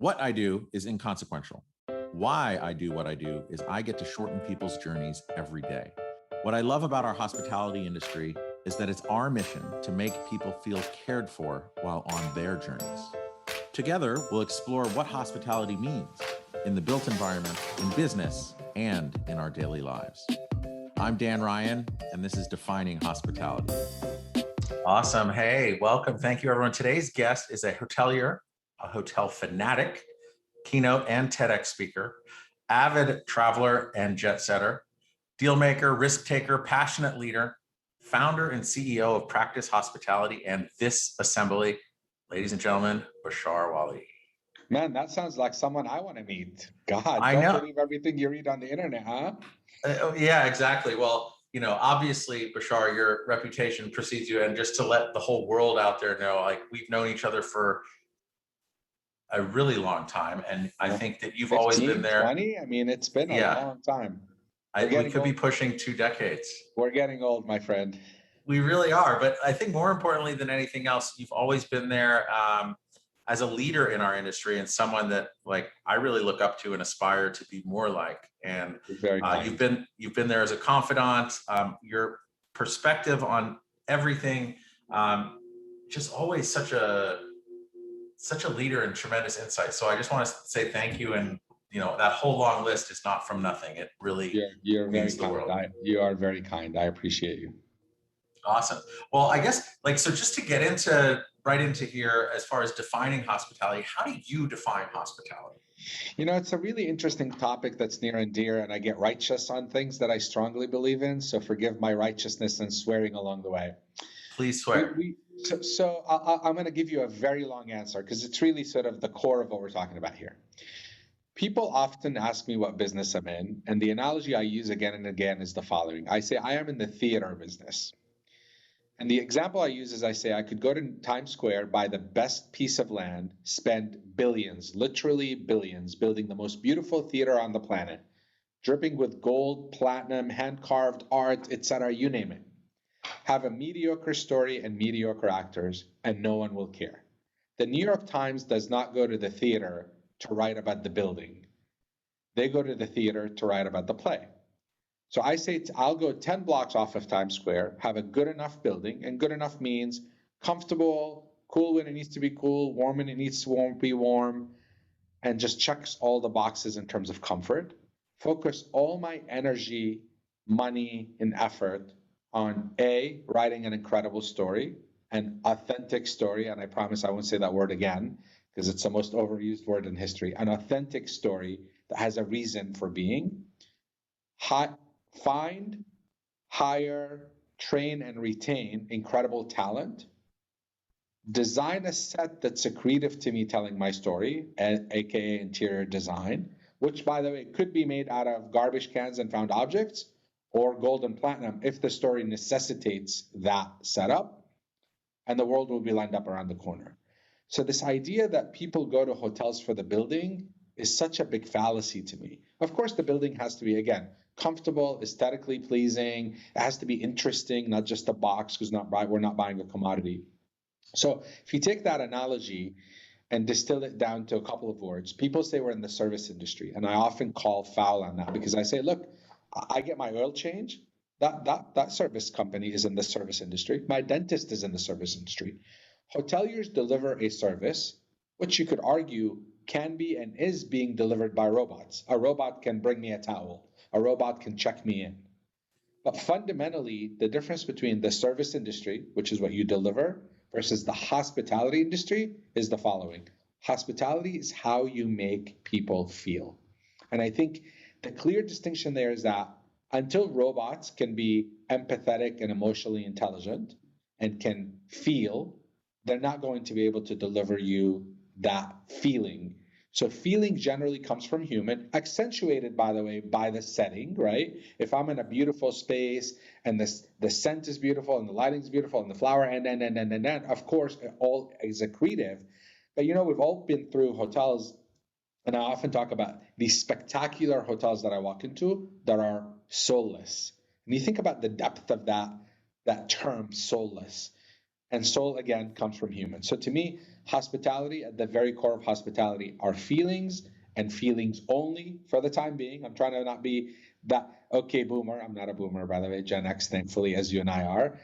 What I do is inconsequential. Why I do what I do is I get to shorten people's journeys every day. What I love about our hospitality industry is that it's our mission to make people feel cared for while on their journeys. Together, we'll explore what hospitality means in the built environment, in business, and in our daily lives. I'm Dan Ryan, and this is Defining Hospitality. Awesome. Hey, welcome. Thank you, everyone. Today's guest is a hotelier, a hotel fanatic, keynote and TEDx speaker, avid traveler and jet setter, deal maker, risk taker, passionate leader, founder and CEO of Practice Hospitality and This Assembly. Ladies and gentlemen, Bashar Wali. Man, that sounds like someone I want to meet. God, I don't know. believe everything you read on the internet, huh? Yeah, exactly. Well, obviously, Bashar, your reputation precedes you. And just to let the whole world out there know, like, we've known each other for a really long time. And I think that you've always been there. 20? I mean, it's been a long time. We could be pushing 2 decades. We're getting old, my friend. We really are. But I think more importantly than anything else, you've always been there as a leader in our industry and someone that, like, I really look up to and aspire to be more like. And you've been there as a confidant. Your perspective on everything, just always such a leader and tremendous insight. So I just want to say thank you. And that whole long list is not from nothing. It really you're means very the world. You are very kind. I appreciate you. Awesome. Well, I guess, so just to get right into here, as far as defining hospitality, how do you define hospitality? It's a really interesting topic that's near and dear, and I get righteous on things that I strongly believe in. So forgive my righteousness and swearing along the way. Please swear. So I'm going to give you a very long answer because it's really sort of the core of what we're talking about here. People often ask me what business I'm in, and the analogy I use again and again is the following. I say I am in the theater business. And the example I use is I say I could go to Times Square, buy the best piece of land, spend billions, literally billions, building the most beautiful theater on the planet, dripping with gold, platinum, hand-carved art, etc., you name it. Have a mediocre story and mediocre actors, and no one will care. The New York Times does not go to the theater to write about the building. They go to the theater to write about the play. So I say I'll go 10 blocks off of Times Square, have a good enough building, and good enough means comfortable, cool when it needs to be cool, warm when it needs to be warm, and just checks all the boxes in terms of comfort. Focus all my energy, money, and effort on writing an incredible story, an authentic story, and I promise I won't say that word again because it's the most overused word in history, an authentic story that has a reason for being. Find, hire, train, and retain incredible talent. Design a set that's accretive to me telling my story, aka interior design, which, by the way, could be made out of garbage cans and found objects or gold and platinum if the story necessitates that setup, and the world will be lined up around the corner. So this idea that people go to hotels for the building is such a big fallacy to me. Of course, the building has to be, again, comfortable, aesthetically pleasing. It has to be interesting, not just a box, because we're not buying a commodity. So if you take that analogy and distill it down to a couple of words, people say we're in the service industry, and I often call foul on that because I say, look, I get my oil change. That service company is in the service industry. My dentist is in the service industry. Hoteliers deliver a service, which you could argue can be and is being delivered by robots. A robot can bring me a towel. A robot can check me in. But fundamentally, the difference between the service industry, which is what you deliver, versus the hospitality industry is the following. Hospitality is how you make people feel. And I think the clear distinction there is that until robots can be empathetic and emotionally intelligent and can feel, they're not going to be able to deliver you that feeling. So feeling generally comes from human, accentuated, by the way, by the setting, right? If I'm in a beautiful space and the scent is beautiful and the lighting is beautiful and the flower, and of course, it all is accretive. But we've all been through hotels, and I often talk about these spectacular hotels that I walk into that are soulless. And you think about the depth of that term, soulless. and soul, again, comes from humans. So to me, hospitality, at the very core of hospitality, are feelings, and feelings only for the time being. I'm trying to not be that, okay, boomer. I'm not a boomer, by the way, Gen X, thankfully, as you and I are.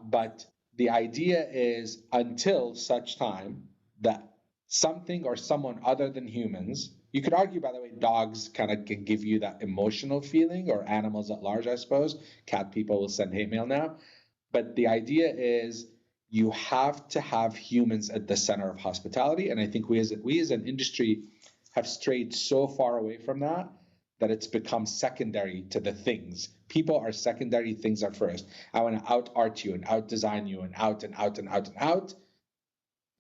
But the idea is, until such time that something or someone other than humans, you could argue, by the way, dogs kind of can give you that emotional feeling, or animals at large, I suppose. Cat people will send hate mail now. But the idea is, you have to have humans at the center of hospitality. And I think we as an industry have strayed so far away from that, that it's become secondary to the things. People are secondary, things are first. I want to out art you and out design you and out and out and out and out.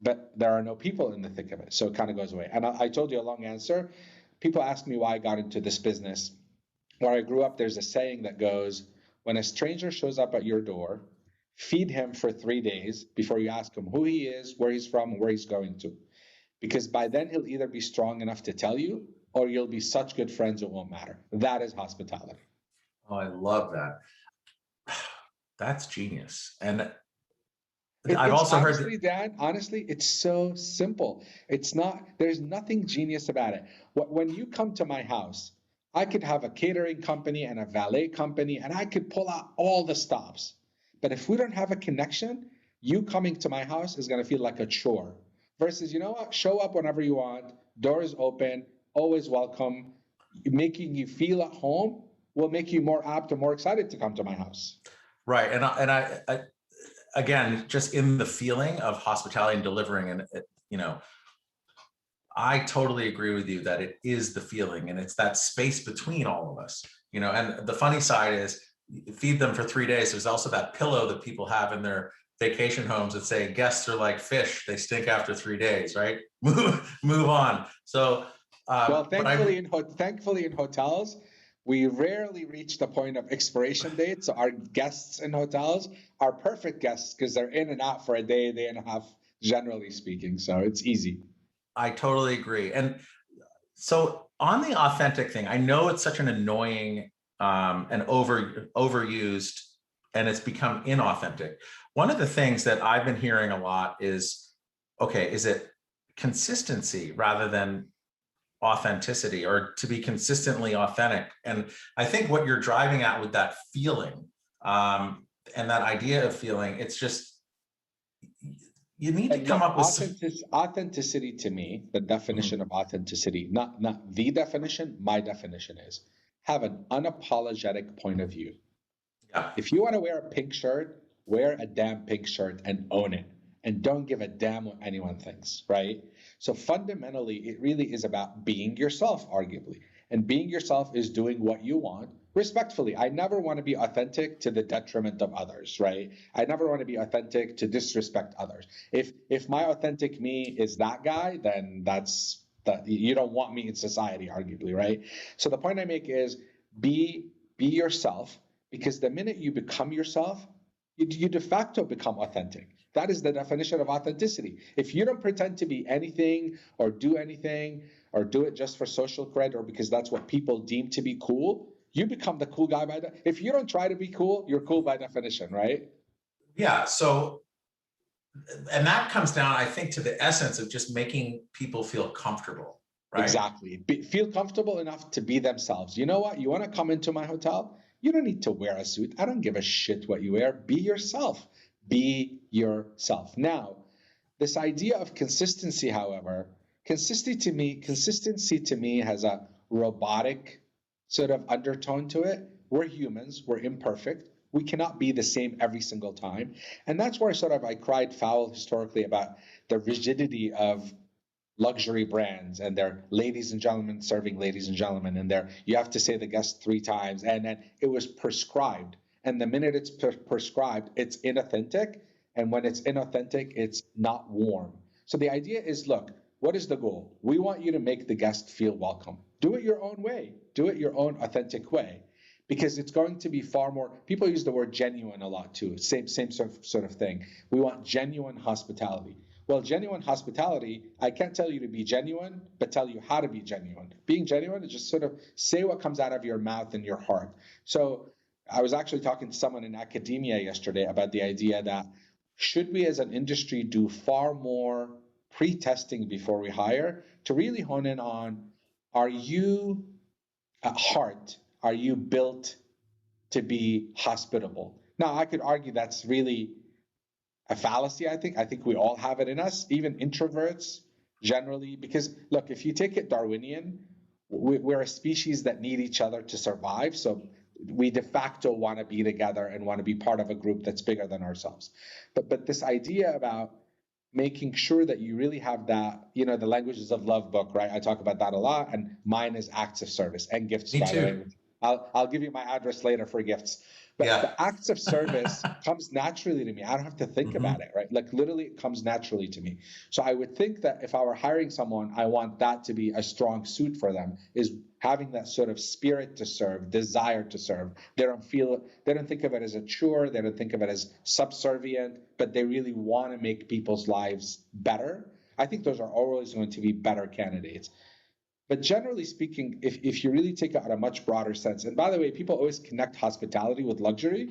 But there are no people in the thick of it. So it kind of goes away. And I told you a long answer. People ask me why I got into this business. Where I grew up, there's a saying that goes, when a stranger shows up at your door, feed him for 3 days before you ask him who he is, where he's from, and where he's going to. Because by then he'll either be strong enough to tell you, or you'll be such good friends it won't matter. That is hospitality. Oh, I love that. That's genius. And I've It's also heard honestly, Dan, honestly, it's so simple. It's not, there's nothing genius about it. When you come to my house, I could have a catering company and a valet company, and I could pull out all the stops. But if we don't have a connection, you coming to my house is going to feel like a chore. Versus, you know what? Show up whenever you want, doors open, always welcome, making you feel at home will make you more apt or more excited to come to my house. right. And I again, just in the feeling of hospitality and delivering, and I totally agree with you that it is the feeling, and it's that space between all of us, and the funny side is, you feed them for 3 days. There's also that pillow that people have in their vacation homes that say guests are like fish, they stink after 3 days, right? Move on. So Well, thankfully, but thankfully in hotels, we rarely reach the point of expiration date. So our guests in hotels are perfect guests because they're in and out for a day, day and a half, generally speaking. So it's easy. I totally agree. And so on the authentic thing, I know it's such an annoying and overused, and it's become inauthentic. One of the things that I've been hearing a lot is, okay, is it consistency rather than authenticity, or to be consistently authentic? And I think what you're driving at with that feeling, and that idea of feeling, it's just, you need to And come look, up with some. authenticity to me, the definition of authenticity, not the definition, my definition is, have an unapologetic point of view. Yeah. If you want to wear a pink shirt, wear a damn pink shirt and own it. And don't give a damn what anyone thinks, right? So fundamentally, it really is about being yourself, arguably. And being yourself is doing what you want respectfully. I never want to be authentic to the detriment of others, right? I never want to be authentic to disrespect others. If my authentic me is that guy, then that's that, you don't want me in society, arguably, right? So the point I make is, be yourself, because the minute you become yourself, you de facto become authentic. That is the definition of authenticity. If you don't pretend to be anything or do it just for social cred, or because that's what people deem to be cool, you become the cool guy by that. If you don't try to be cool, you're cool by definition, right? Yeah. So, and that comes down, I think, to the essence of just making people feel comfortable, right? Exactly. Feel comfortable enough to be themselves. You know what? You want to come into my hotel? You don't need to wear a suit. I don't give a shit what you wear. Be yourself. Be yourself. Now, this idea of consistency, however, consistency to me has a robotic sort of undertone to it. We're humans, we're imperfect. We cannot be the same every single time. And that's where I cried foul historically about the rigidity of luxury brands and their ladies and gentlemen serving ladies and gentlemen, and their you have to say the guest 3 times, and then it was prescribed. And the minute it's prescribed, it's inauthentic. And when it's inauthentic, it's not warm. So the idea is, look, what is the goal? We want you to make the guest feel welcome. Do it your own way. Do it your own authentic way, because it's going to be far more. People use the word genuine a lot too. Same sort of thing. We want genuine hospitality. Well, genuine hospitality, I can't tell you to be genuine, but tell you how to be genuine. Being genuine is just sort of say what comes out of your mouth and your heart. So I was actually talking to someone in academia yesterday about the idea that should we as an industry do far more pre-testing before we hire to really hone in on, are you at heart, are you built to be hospitable? Now, I could argue that's really a fallacy, I think. I think we all have it in us, even introverts generally, because look, if you take it Darwinian, we're a species that need each other to survive. So we de facto want to be together and want to be part of a group that's bigger than ourselves. But this idea about making sure that you really have that, you know, the languages of love book, right? I talk about that a lot, and mine is acts of service and gifts, Me by the way. too. I'll give you my address later for gifts. But Yeah. the acts of service comes naturally to me. I don't have to think about it, right? Like literally, it comes naturally to me. So I would think that if I were hiring someone, I want that to be a strong suit for them, is having that sort of spirit to serve, desire to serve. They don't think of it as a chore. They don't think of it as subservient, but they really want to make people's lives better. I think those are always going to be better candidates. But generally speaking, if you really take it at a much broader sense, and by the way, people always connect hospitality with luxury.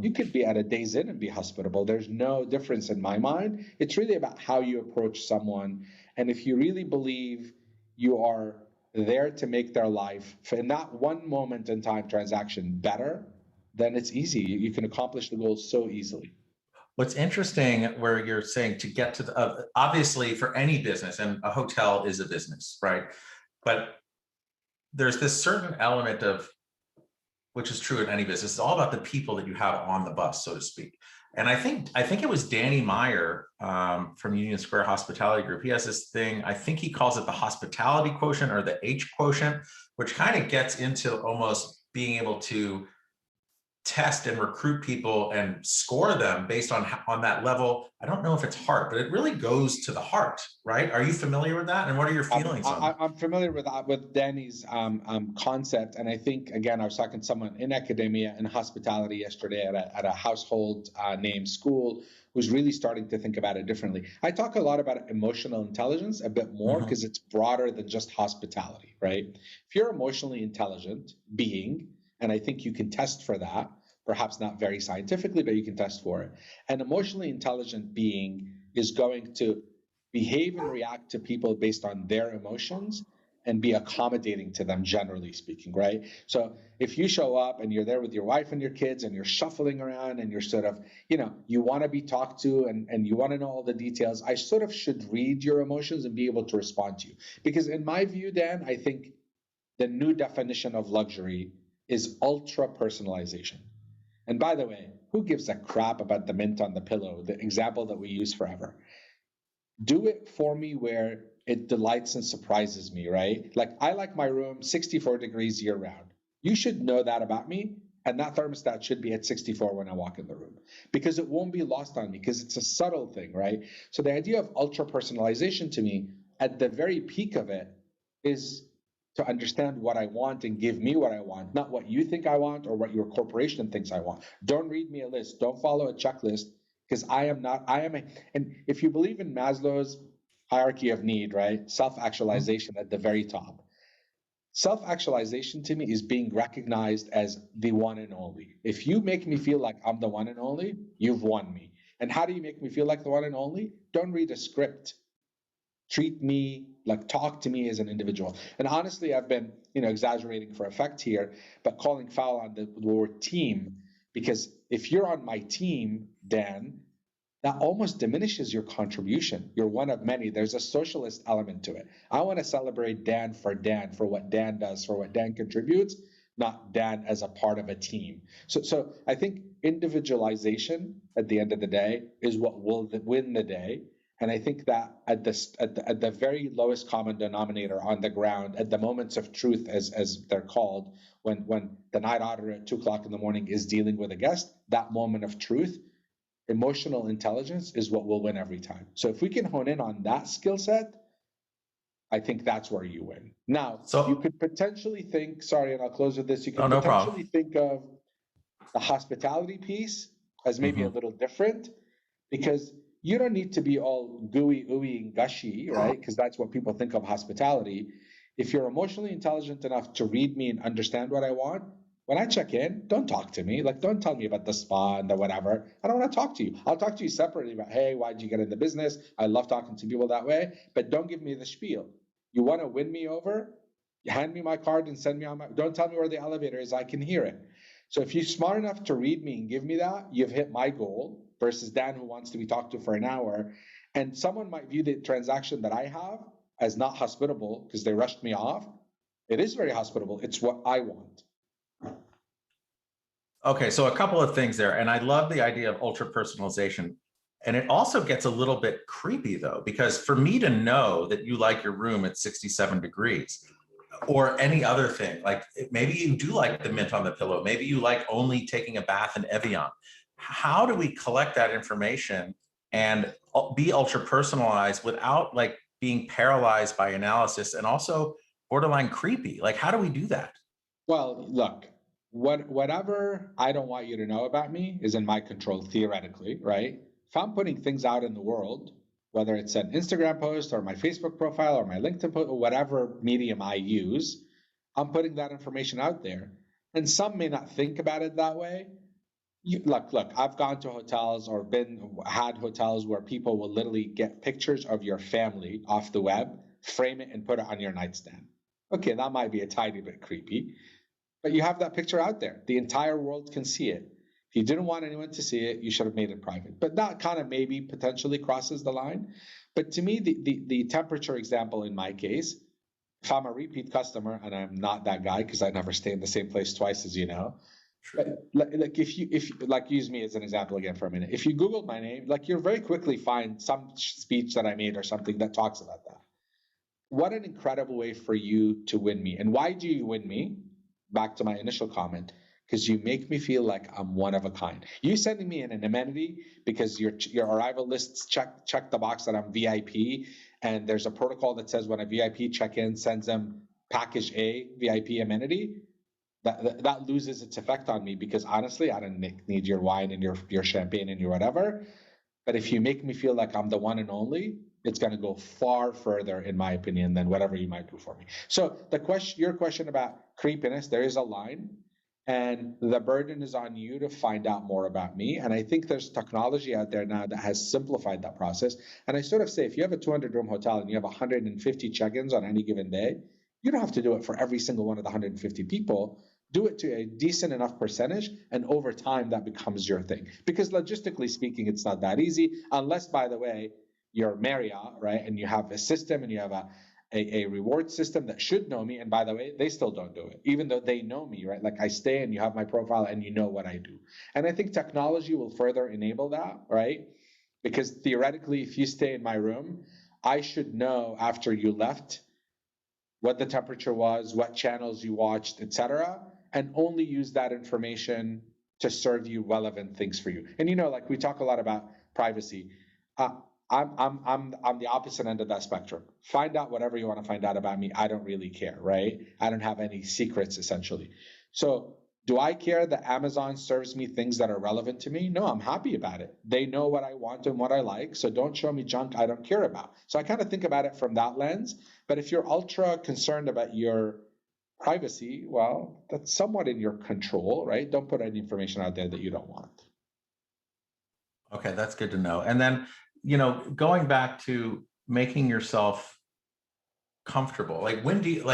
You could be at a Days Inn and be hospitable. There's no difference in my mind. It's really about how you approach someone. And if you really believe you are there to make their life, in that one moment in time transaction, better, then it's easy. You can accomplish the goals so easily. What's interesting where you're saying to get to the, obviously for any business, and a hotel is a business, right? But there's this certain element of, which is true in any business, it's all about the people that you have on the bus, so to speak. And I think it was Danny Meyer from Union Square Hospitality Group. He has this thing, I think he calls it the hospitality quotient or the H quotient, which kind of gets into almost being able to test and recruit people and score them based on that level. I don't know if it's heart, but it really goes to the heart, right? Are you familiar with that? And what are your feelings on that? I'm familiar with Danny's concept, and I think again I was talking to someone in academia and hospitality yesterday at a household name school who's really starting to think about it differently. I talk a lot about emotional intelligence a bit more because it's broader than just hospitality, right? If you're emotionally intelligent being, and I think you can test for that, perhaps not very scientifically, but you can test for it. An emotionally intelligent being is going to behave and react to people based on their emotions and be accommodating to them, generally speaking, right? So if you show up and you're there with your wife and your kids and you're shuffling around and you're sort of, you want to be talked to and you want to know all the details, I sort of should read your emotions and be able to respond to you. Because in my view, Dan, I think the new definition of luxury is ultra personalization. And by the way, who gives a crap about the mint on the pillow, the example that we use forever? Do it for me where it delights and surprises me, right? Like I like my room 64 degrees year round. You should know that about me. And that thermostat should be at 64 when I walk in the room because it won't be lost on me because it's a subtle thing, right? So the idea of ultra personalization to me at the very peak of it is to understand what I want and give me what I want, not what you think I want or what your corporation thinks I want. Don't read me a list. Don't follow a checklist because and if you believe in Maslow's hierarchy of need, right? Self-actualization at the very top. Self-actualization to me is being recognized as the one and only. If you make me feel like I'm the one and only, you've won me. And how do you make me feel like the one and only? Don't read a script. Treat me, like talk to me as an individual. And honestly, I've been, exaggerating for effect here, but calling foul on the word team, because if you're on my team, Dan, that almost diminishes your contribution. You're one of many. There's a socialist element to it. I want to celebrate Dan, for what Dan does, for what Dan contributes, not Dan as a part of a team. So I think individualization at the end of the day is what will win the day. And I think that at the very lowest common denominator on the ground, at the moments of truth, as they're called, when the night auditor at 2:00 in the morning is dealing with a guest, that moment of truth, emotional intelligence is what will win every time. So if we can hone in on that skill set, I think that's where you win. Now, you could potentially think, sorry, and I'll close with this, you could potentially think of the hospitality piece as maybe a little different, because you don't need to be all gooey, ooey, and gushy, right? Because that's what people think of hospitality. If you're emotionally intelligent enough to read me and understand what I want, When I check in, don't talk to me. Like, don't tell me about the spa and the whatever. I don't want to talk to you. I'll talk to you separately about, hey, why'd you get in the business? I love talking to people that way, but don't give me the spiel. You want to win me over? Hand me my card and send me on my, don't tell me where the elevator is. I can hear it. So if you're smart enough to read me and give me that, you've hit my goal versus Dan who wants to be talked to for an hour. And someone might view the transaction that I have as not hospitable because they rushed me off. It is very hospitable. It's what I want. Okay, so a couple of things there. And I love the idea of ultra personalization. And it also gets a little bit creepy though, because for me to know that you like your room at 67 degrees or any other thing, like maybe you do like the mint on the pillow, maybe you like only taking a bath in Evian. How do we collect that information and be ultra personalized without like being paralyzed by analysis and also borderline creepy? Like, how do we do that? Well, look, whatever I don't want you to know about me is in my control theoretically, right? If I'm putting things out in the world, whether it's an Instagram post or my Facebook profile or my LinkedIn post or whatever medium I use, I'm putting that information out there. And some may not think about it that way. Look, I've gone to hotels or had hotels where people will literally get pictures of your family off the web, frame it and put it on your nightstand. Okay, that might be a tiny bit creepy, but you have that picture out there. The entire world can see it. If you didn't want anyone to see it, you should have made it private. But that kind of maybe potentially crosses the line. But to me, the temperature example in my case, if I'm a repeat customer, and I'm not that guy because I never stay in the same place twice, as you know. But like if you like use me as an example again for a minute, if you Googled my name, like you'll very quickly find some speech that I made or something that talks about that. What an incredible way for you to win me. And why do you win me? Back to my initial comment, because you make me feel like I'm one of a kind. You sending me an amenity because your arrival lists check the box that I'm VIP, and there's a protocol that says when a VIP check-in sends them package A VIP amenity, that loses its effect on me because honestly, I don't need your wine and your champagne and your whatever. But if you make me feel like I'm the one and only, it's going to go far further, in my opinion, than whatever you might do for me. So your question about creepiness, there is a line, and the burden is on you to find out more about me. And I think there's technology out there now that has simplified that process. And I sort of say, if you have a 200-room hotel and you have 150 check-ins on any given day, you don't have to do it for every single one of the 150 people. Do it to a decent enough percentage, and over time that becomes your thing. Because logistically speaking, it's not that easy, unless, by the way, you're Marriott, right? And you have a system and you have a reward system that should know me. And by the way, they still don't do it, even though they know me, right? Like I stay and you have my profile and you know what I do. And I think technology will further enable that, right? Because theoretically, if you stay in my room, I should know after you left what the temperature was, what channels you watched, etc., and only use that information to serve you relevant things for you. And like we talk a lot about privacy. I'm the opposite end of that spectrum. Find out whatever you want to find out about me. I don't really care, right? I don't have any secrets essentially. So do I care that Amazon serves me things that are relevant to me? No, I'm happy about it. They know what I want and what I like. So don't show me junk I don't care about. So I kind of think about it from that lens. But if you're ultra concerned about your privacy, well, that's somewhat in your control, right? Don't put any information out there that you don't want. Okay, that's good to know. And then, going back to making yourself comfortable, like when do you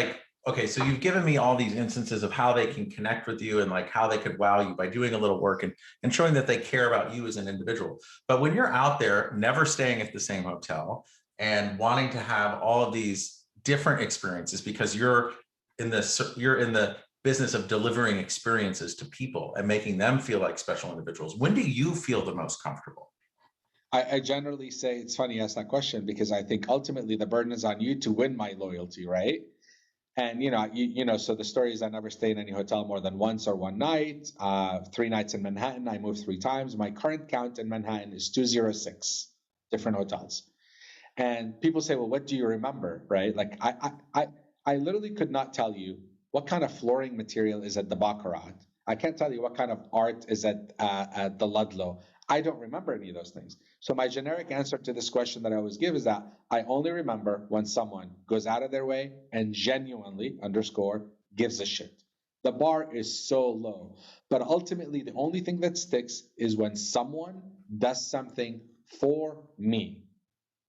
okay, so you've given me all these instances of how they can connect with you and like how they could wow you by doing a little work and showing that they care about you as an individual. But when you're out there, never staying at the same hotel and wanting to have all of these different experiences because you're in the business of delivering experiences to people and making them feel like special individuals, when do you feel the most comfortable? I generally say it's funny you ask that question because I think ultimately the burden is on you to win my loyalty, right? And so the story is I never stay in any hotel more than once or one night. 3 nights in Manhattan. I moved 3 times. My current count in Manhattan is 206 different hotels. And people say, well, what do you remember, right? Like I literally could not tell you what kind of flooring material is at the Baccarat. I can't tell you what kind of art is at the Ludlow. I don't remember any of those things. So my generic answer to this question that I always give is that I only remember when someone goes out of their way and genuinely underscore gives a shit. The bar is so low. But ultimately, the only thing that sticks is when someone does something for me.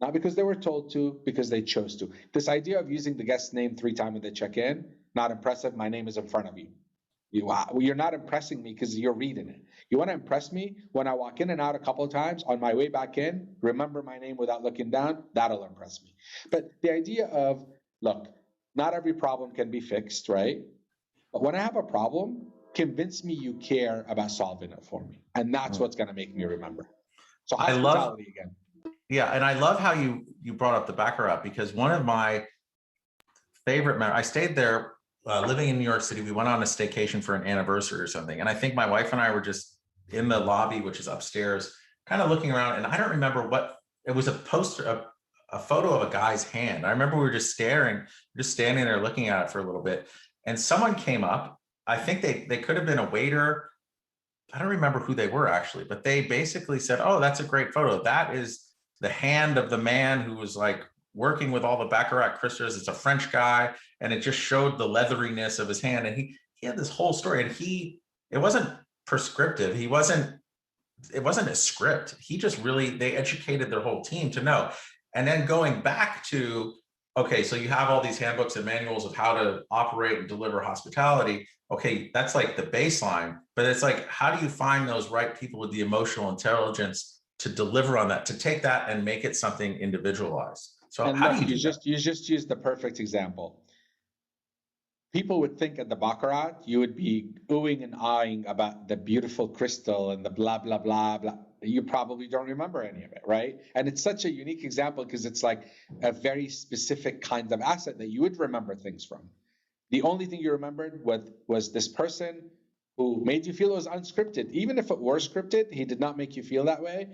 Not because they were told to, because they chose to. This idea of using the guest name 3 times when they check in, not impressive. My name is in front of you. You're not impressing me because you're reading it. You want to impress me when I walk in and out a couple of times on my way back in, remember my name without looking down, that'll impress me. But the idea of, look, not every problem can be fixed, right? But when I have a problem, convince me you care about solving it for me. And that's what's going to make me remember. So I love, hospitality again. yeah, and I love how you brought up the Baccarat, because one of my favorite I stayed there living in New York City. We went on a staycation for an anniversary or something, and I think my wife and I were just in the lobby, which is upstairs, kind of looking around, and I don't remember what it was. A poster, a photo of a guy's hand. I remember we were just staring, just standing there looking at it for a little bit, and someone came up. I think they could have been a waiter. I don't remember who they were actually, but they basically said, "Oh, that's a great photo. That is the hand of the man who was like working with all the Baccarat crystals. It's a French guy." And it just showed the leatheriness of his hand. And he had this whole story, and it wasn't prescriptive. It wasn't a script. He just really, they educated their whole team to know. And then going back to, okay, so you have all these handbooks and manuals of how to operate and deliver hospitality. Okay, that's like the baseline, but it's like, how do you find those right people with the emotional intelligence to deliver on that, to take that and make it something individualized? So And how look, do you do that? you just used the perfect example. People would think at the Baccarat, you would be oohing and eyeing about the beautiful crystal and the blah, blah, blah, blah. You probably don't remember any of it, right? And it's such a unique example because it's like a very specific kind of asset that you would remember things from. The only thing you remembered was this person who made you feel it was unscripted. Even if it were scripted, he did not make you feel that way.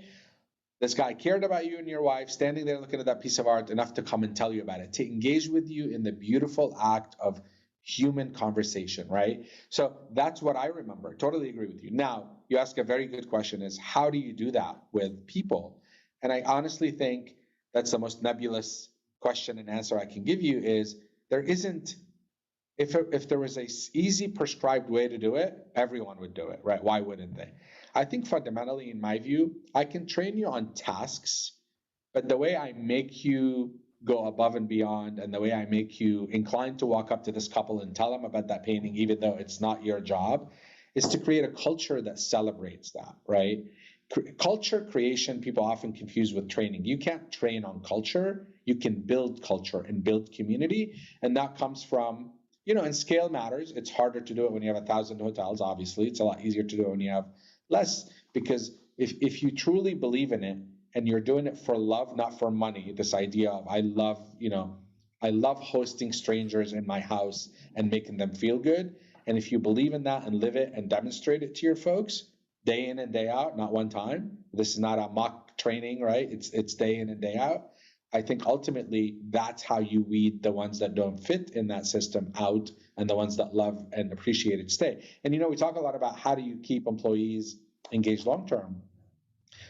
This guy cared about you and your wife, standing there looking at that piece of art enough to come and tell you about it, to engage with you in the beautiful act of human conversation, right? So that's what I remember. Totally agree with you. Now, you ask a very good question, is how do you do that with people? And I honestly think that's the most nebulous question and answer I can give you is there isn't, if there was a easy prescribed way to do it, everyone would do it, right? Why wouldn't they? I think fundamentally, in my view, I can train you on tasks, but the way I make you go above and beyond, and the way I make you inclined to walk up to this couple and tell them about that painting, even though it's not your job, is to create a culture that celebrates that, right? Culture creation, people often confuse with training. You can't train on culture. You can build culture and build community. And that comes from, and scale matters. It's harder to do it when you have 1,000 hotels, obviously. It's a lot easier to do it when you have less, because if you truly believe in it and you're doing it for love, not for money, this idea of I love hosting strangers in my house and making them feel good. And if you believe in that and live it and demonstrate it to your folks day in and day out, not one time, this is not a mock training, right? It's day in and day out. I think ultimately that's how you weed the ones that don't fit in that system out, and the ones that love and appreciate it stay. And we talk a lot about how do you keep employees engaged long term.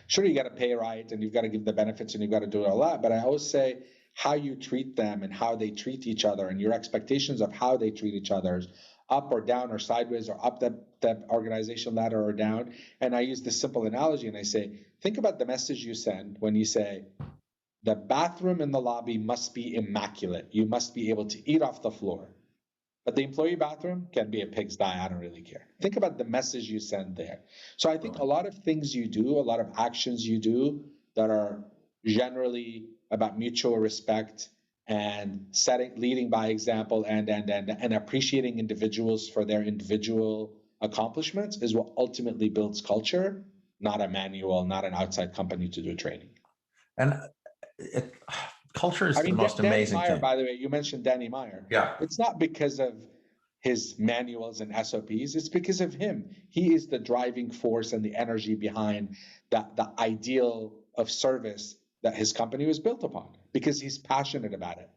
Sure, you got to pay right, and you've got to give the benefits, and you've got to do all that. But I always say how you treat them and how they treat each other, and your expectations of how they treat each other, up or down or sideways, or up the organization ladder or down. And I use this simple analogy, and I say, think about the message you send when you say, the bathroom in the lobby must be immaculate. You must be able to eat off the floor. But the employee bathroom can be a pigsty. I don't really care. Think about the message you send there. So I think a lot of things you do, a lot of actions you do that are generally about mutual respect and leading by example, and appreciating individuals for their individual accomplishments is what ultimately builds culture, not a manual, not an outside company to do training. And culture is the most Danny amazing Meyer, thing. by the way, you mentioned Danny Meyer. Yeah. It's not because of his manuals and SOPs. It's because of him. He is the driving force and the energy behind the ideal of service that his company was built upon, because he's passionate about it.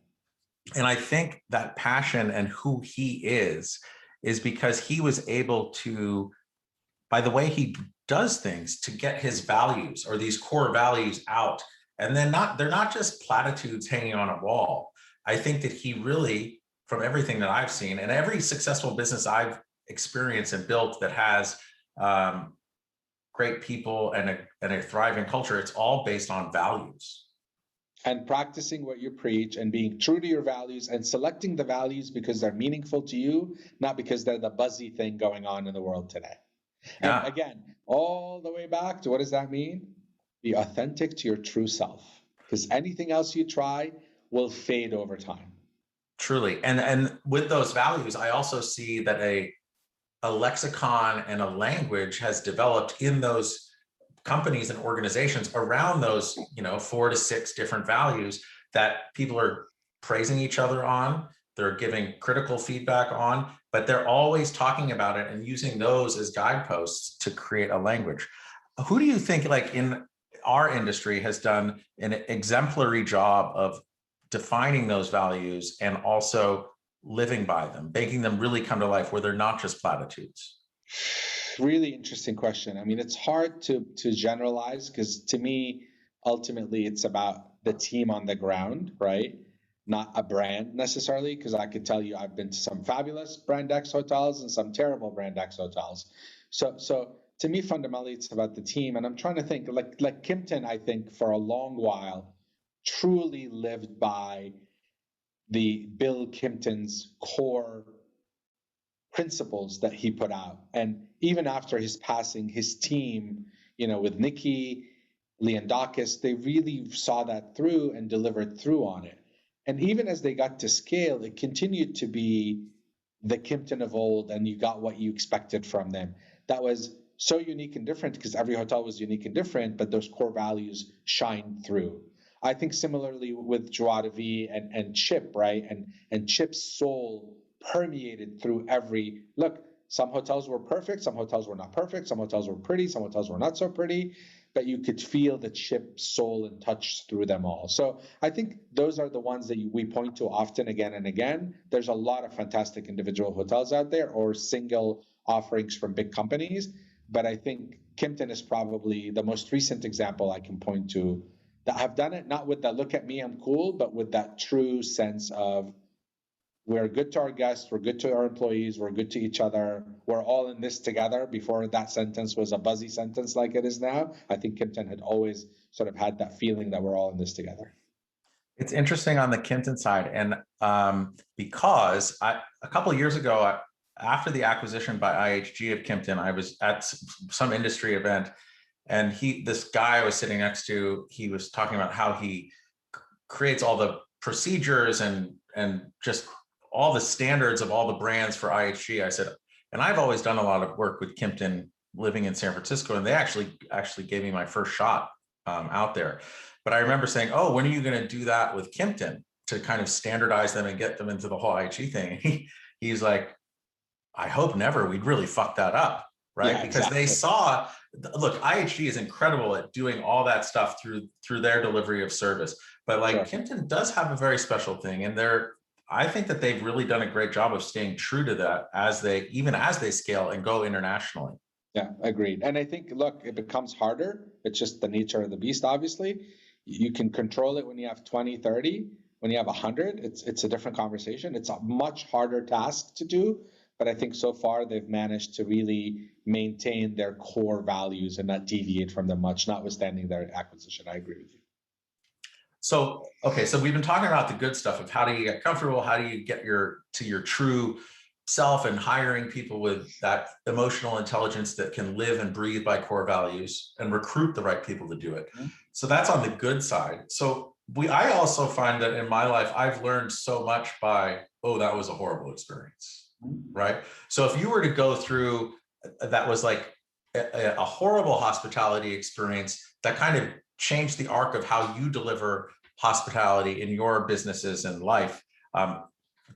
And I think that passion and who he is because he was able to, by the way he does things, to get his values or these core values out. And then they're not just platitudes hanging on a wall. I think that he really, from everything that I've seen and every successful business I've experience and built that has great people and a thriving culture, it's all based on values. And practicing what you preach and being true to your values and selecting the values because they're meaningful to you, not because they're the buzzy thing going on in the world today. Yeah. And again, all the way back to what does that mean? Be authentic to your true self, because anything else you try will fade over time. Truly. And with those values, I also see that a lexicon and a language has developed in those companies and organizations around those, 4 to 6 different values that people are praising each other on, they're giving critical feedback on, but they're always talking about it and using those as guideposts to create a language. Who do you think, like in our industry, has done an exemplary job of defining those values and also living by them, making them really come to life where they're not just platitudes? Really interesting question. I mean, it's hard to generalize because to me, ultimately, it's about the team on the ground, right? Not a brand necessarily, because I could tell you I've been to some fabulous brand X hotels and some terrible brand X hotels. So to me, fundamentally, it's about the team. And I'm trying to think, like Kimpton, I think for a long while, truly lived by the Bill Kimpton's core principles that he put out. And even after his passing, his team, with Nikki, Leondakis, they really saw that through and delivered through on it. And even as they got to scale, it continued to be the Kimpton of old, and you got what you expected from them. That was so unique and different because every hotel was unique and different, but those core values shined through. I think similarly with Joie de Vie and Chip, right? And Chip's soul permeated through every look. Some hotels were perfect, some hotels were not perfect, some hotels were pretty, some hotels were not so pretty, but you could feel the Chip soul and touch through them all. So I think those are the ones that we point to often, again and again. There's a lot of fantastic individual hotels out there or single offerings from big companies, but I think Kimpton is probably the most recent example I can point to that have done it, not with the look at me, I'm cool, but with that true sense of we're good to our guests, we're good to our employees, we're good to each other, we're all in this together. Before that sentence was a buzzy sentence like it is now, I think Kimpton had always sort of had that feeling that we're all in this together. It's interesting on the Kimpton side, and because a couple of years ago, after the acquisition by IHG of Kimpton, I was at some industry event, and this guy I was sitting next to, he was talking about how he creates all the procedures and just all the standards of all the brands for IHG. I said, and I've always done a lot of work with Kimpton living in San Francisco, and they actually gave me my first shot out there. But I remember saying, oh, when are you going to do that with Kimpton to kind of standardize them and get them into the whole IHG thing? He's like, I hope never. We'd really fuck that up, right? Yeah, because exactly. They saw, look, IHG is incredible at doing all that stuff through their delivery of service. But like Sure. Kimpton does have a very special thing, and I think that they've really done a great job of staying true to that even as they scale and go internationally. Yeah, agreed. And I think, look, it becomes harder. It's just the nature of the beast, obviously. You can control it when you have 20, 30. When you have 100, it's a different conversation. It's a much harder task to do. But I think so far they've managed to really maintain their core values and not deviate from them much, notwithstanding their acquisition. I agree with you. So, okay, so we've been talking about the good stuff of how do you get comfortable, how do you get to your true self, and hiring people with that emotional intelligence that can live and breathe by core values and recruit the right people to do it. Mm-hmm. So that's on the good side. So I also find that in my life, I've learned so much by, oh, that was a horrible experience, right? So if you were to go through, that was like a horrible hospitality experience that kind of changed the arc of how you deliver hospitality in your businesses and life.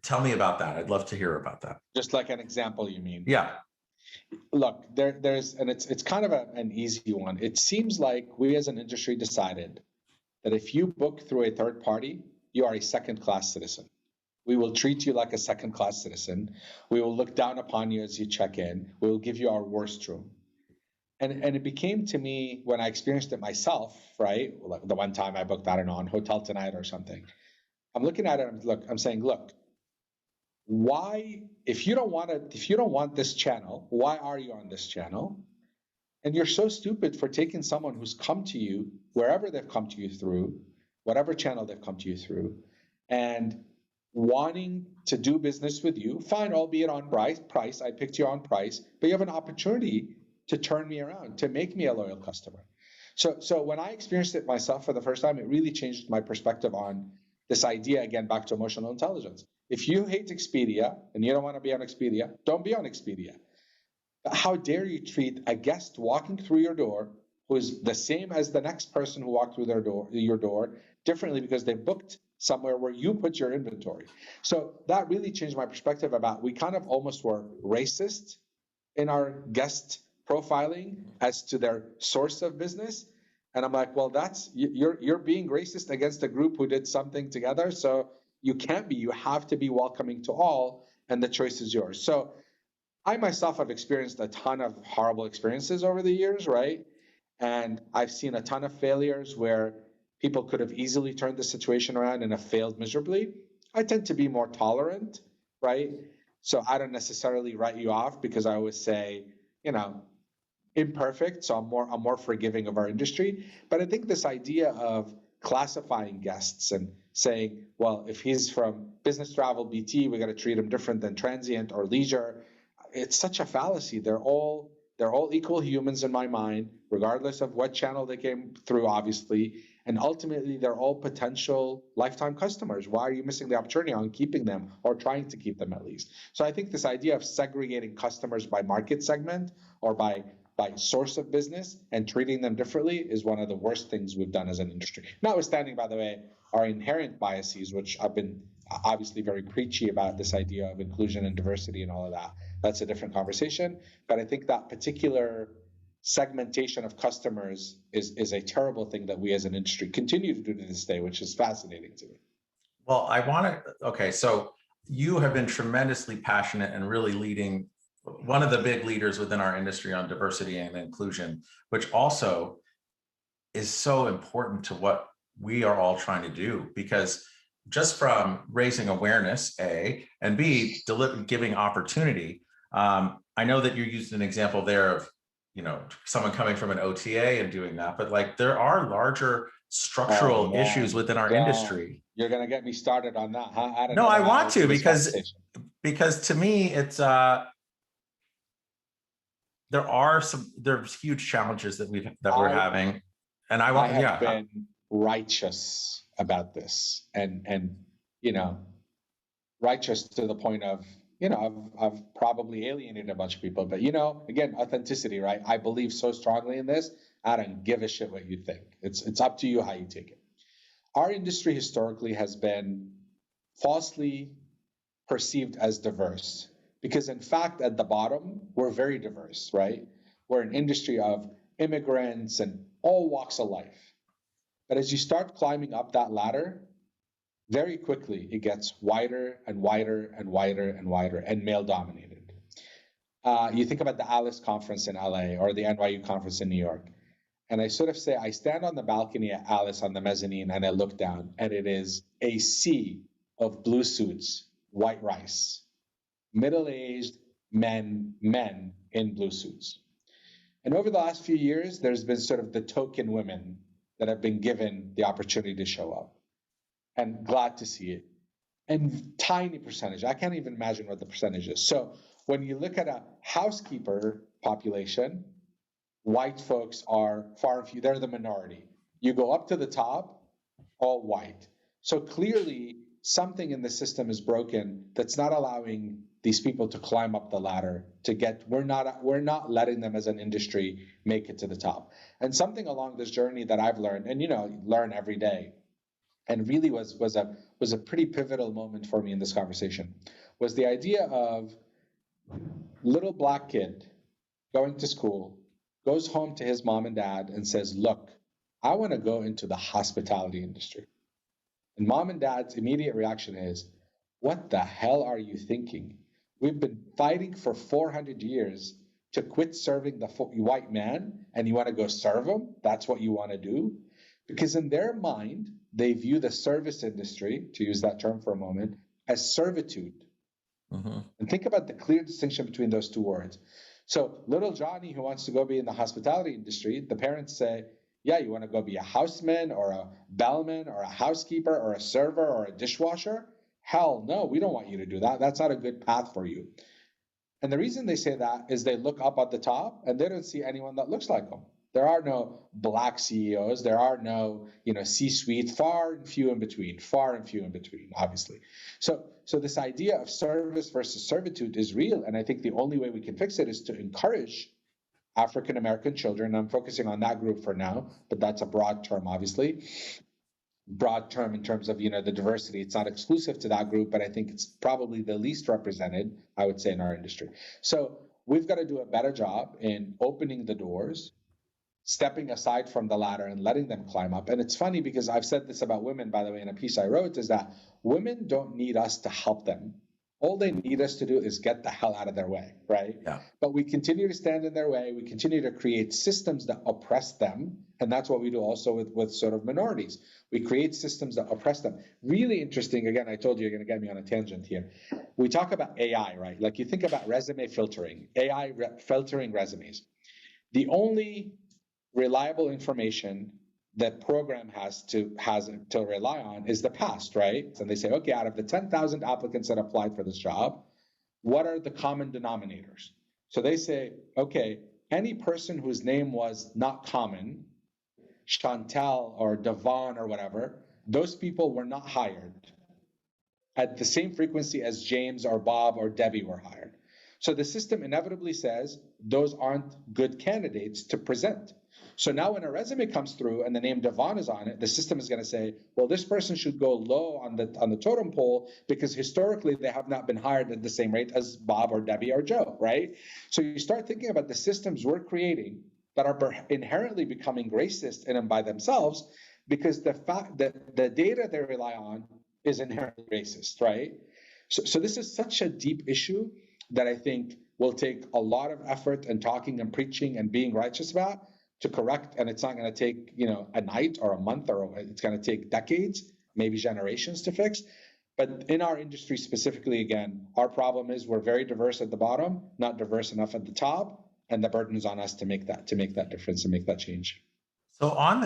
Tell me about that. I'd love to hear about that. Just like an example, you mean? Yeah. Look, there's, and it's kind of an easy one. It seems like we as an industry decided that if you book through a third party, you are a second-class citizen. We will treat you like a second-class citizen. We will look down upon you as you check in. We will give you our worst room. And it became to me, when I experienced it myself, right? Like the one time I booked, I don't know, on Hotel Tonight or something. I'm looking at it, I'm saying, look, why, if you don't want this channel, why are you on this channel? And you're so stupid for taking someone who's come to you, wherever they've come to you through, whatever channel they've come to you through, and wanting to do business with you, fine, albeit on price, I picked you on price, but you have an opportunity to turn me around, to make me a loyal customer. So when I experienced it myself for the first time, it really changed my perspective on this idea, again, back to emotional intelligence. If you hate Expedia and you don't want to be on Expedia, don't be on Expedia. How dare you treat a guest walking through your door who is the same as the next person who walked through your door differently because they booked somewhere where you put your inventory. So that really changed my perspective about, we kind of almost were racist in our guest profiling as to their source of business. And I'm like, well, you're being racist against a group who did something together. So you can't be. You have to be welcoming to all, and the choice is yours. So I myself have experienced a ton of horrible experiences over the years, right? And I've seen a ton of failures where people could have easily turned the situation around and have failed miserably. I tend to be more tolerant, right? So I don't necessarily write you off, because I always say, imperfect. So I'm more forgiving of our industry. But I think this idea of classifying guests and saying, well, if he's from business travel BT, we got to treat him different than transient or leisure. It's such a fallacy. They're all equal humans in my mind, regardless of what channel they came through, obviously. And ultimately, they're all potential lifetime customers. Why are you missing the opportunity on keeping them, or trying to keep them at least? So I think this idea of segregating customers by market segment or by source of business and treating them differently is one of the worst things we've done as an industry. Notwithstanding, by the way, our inherent biases, which I've been obviously very preachy about, this idea of inclusion and diversity and all of that. That's a different conversation. But I think that particular segmentation of customers is a terrible thing that we as an industry continue to do to this day, which is fascinating to me. Well, okay, so you have been tremendously passionate and really leading, one of the big leaders within our industry on diversity and inclusion, which also is so important to what we are all trying to do, because just from raising awareness, A, and B, giving opportunity. I know that you used an example there of, someone coming from an OTA and doing that, but like there are larger structural issues within our industry. You're going to get me started on that, huh? No, I want to, because to me, it's there's huge challenges that we're having, and I have been righteous about this, and righteous to the point of, I've probably alienated a bunch of people, but again, authenticity, right? I believe so strongly in this. I don't give a shit what you think. It's up to you how you take it. Our industry historically has been falsely perceived as diverse, because in fact, at the bottom, we're very diverse, right? We're an industry of immigrants and all walks of life. But as you start climbing up that ladder, very quickly, it gets wider and wider and wider and wider, and male dominated. You think about the Alice conference in LA or the NYU conference in New York. And I sort of say, I stand on the balcony at Alice on the mezzanine and I look down, and it is a sea of blue suits, white rice, middle-aged men in blue suits. And over the last few years, there's been sort of the token women that have been given the opportunity to show up. And glad to see it. And tiny percentage, I can't even imagine what the percentage is. So when you look at a housekeeper population, white folks are far and few, they're the minority. You go up to the top, all white. So clearly something in the system is broken that's not allowing these people to climb up the ladder to get, we're not letting them as an industry make it to the top. And something along this journey that I've learned, and learn every day, and really was a pretty pivotal moment for me in this conversation, was the idea of little black kid going to school, goes home to his mom and dad and says, look, I want to go into the hospitality industry. And mom and dad's immediate reaction is, what the hell are you thinking? We've been fighting for 400 years to quit serving the white man, and you want to go serve him? That's what you want to do? Because in their mind, they view the service industry, to use that term for a moment, as servitude. And think about the clear distinction between those two words. So little Johnny who wants to go be in the hospitality industry, the parents say, yeah, you want to go be a houseman or a bellman or a housekeeper or a server or a dishwasher? Hell no, we don't want you to do that. That's not a good path for you. And the reason they say that is they look up at the top and they don't see anyone that looks like them. There are no black CEOs. There are no, C-suite, far and few in between, obviously. So this idea of service versus servitude is real. And I think the only way we can fix it is to encourage African-American children. I'm focusing on that group for now, but that's a broad term, obviously. Broad term in terms of, the diversity. It's not exclusive to that group, but I think it's probably the least represented, I would say, in our industry. So we've got to do a better job in opening the doors, stepping aside from the ladder and letting them climb up. And it's funny because I've said this about women, by the way, in a piece I wrote, is that women don't need us to help them. All they need us to do is get the hell out of their way, right? Yeah. But we continue to stand in their way. We continue to create systems that oppress them. And that's what we do also with sort of minorities. We create systems that oppress them. Really interesting. Again, I told you you're going to get me on a tangent here. We talk about AI, right? Like you think about resume filtering, filtering resumes. The only reliable information that program has to rely on is the past, right? And they say, okay, out of the 10,000 applicants that applied for this job, what are the common denominators? So they say, okay, any person whose name was not common, Chantal or Devon or whatever, those people were not hired at the same frequency as James or Bob or Debbie were hired. So the system inevitably says those aren't good candidates to present. So now when a resume comes through and the name Devon is on it, the system is going to say, well, this person should go low on the totem pole because historically they have not been hired at the same rate as Bob or Debbie or Joe, right? So you start thinking about the systems we're creating that are inherently becoming racist in and by themselves because the fact that the data they rely on is inherently racist, right? So this is such a deep issue that I think will take a lot of effort and talking and preaching and being righteous about to correct, and it's not going to take a night or a month, or it's going to take decades, maybe generations to fix. But in our industry specifically, again, our problem is we're very diverse at the bottom, not diverse enough at the top, and the burden is on us to make that difference and make that change. So on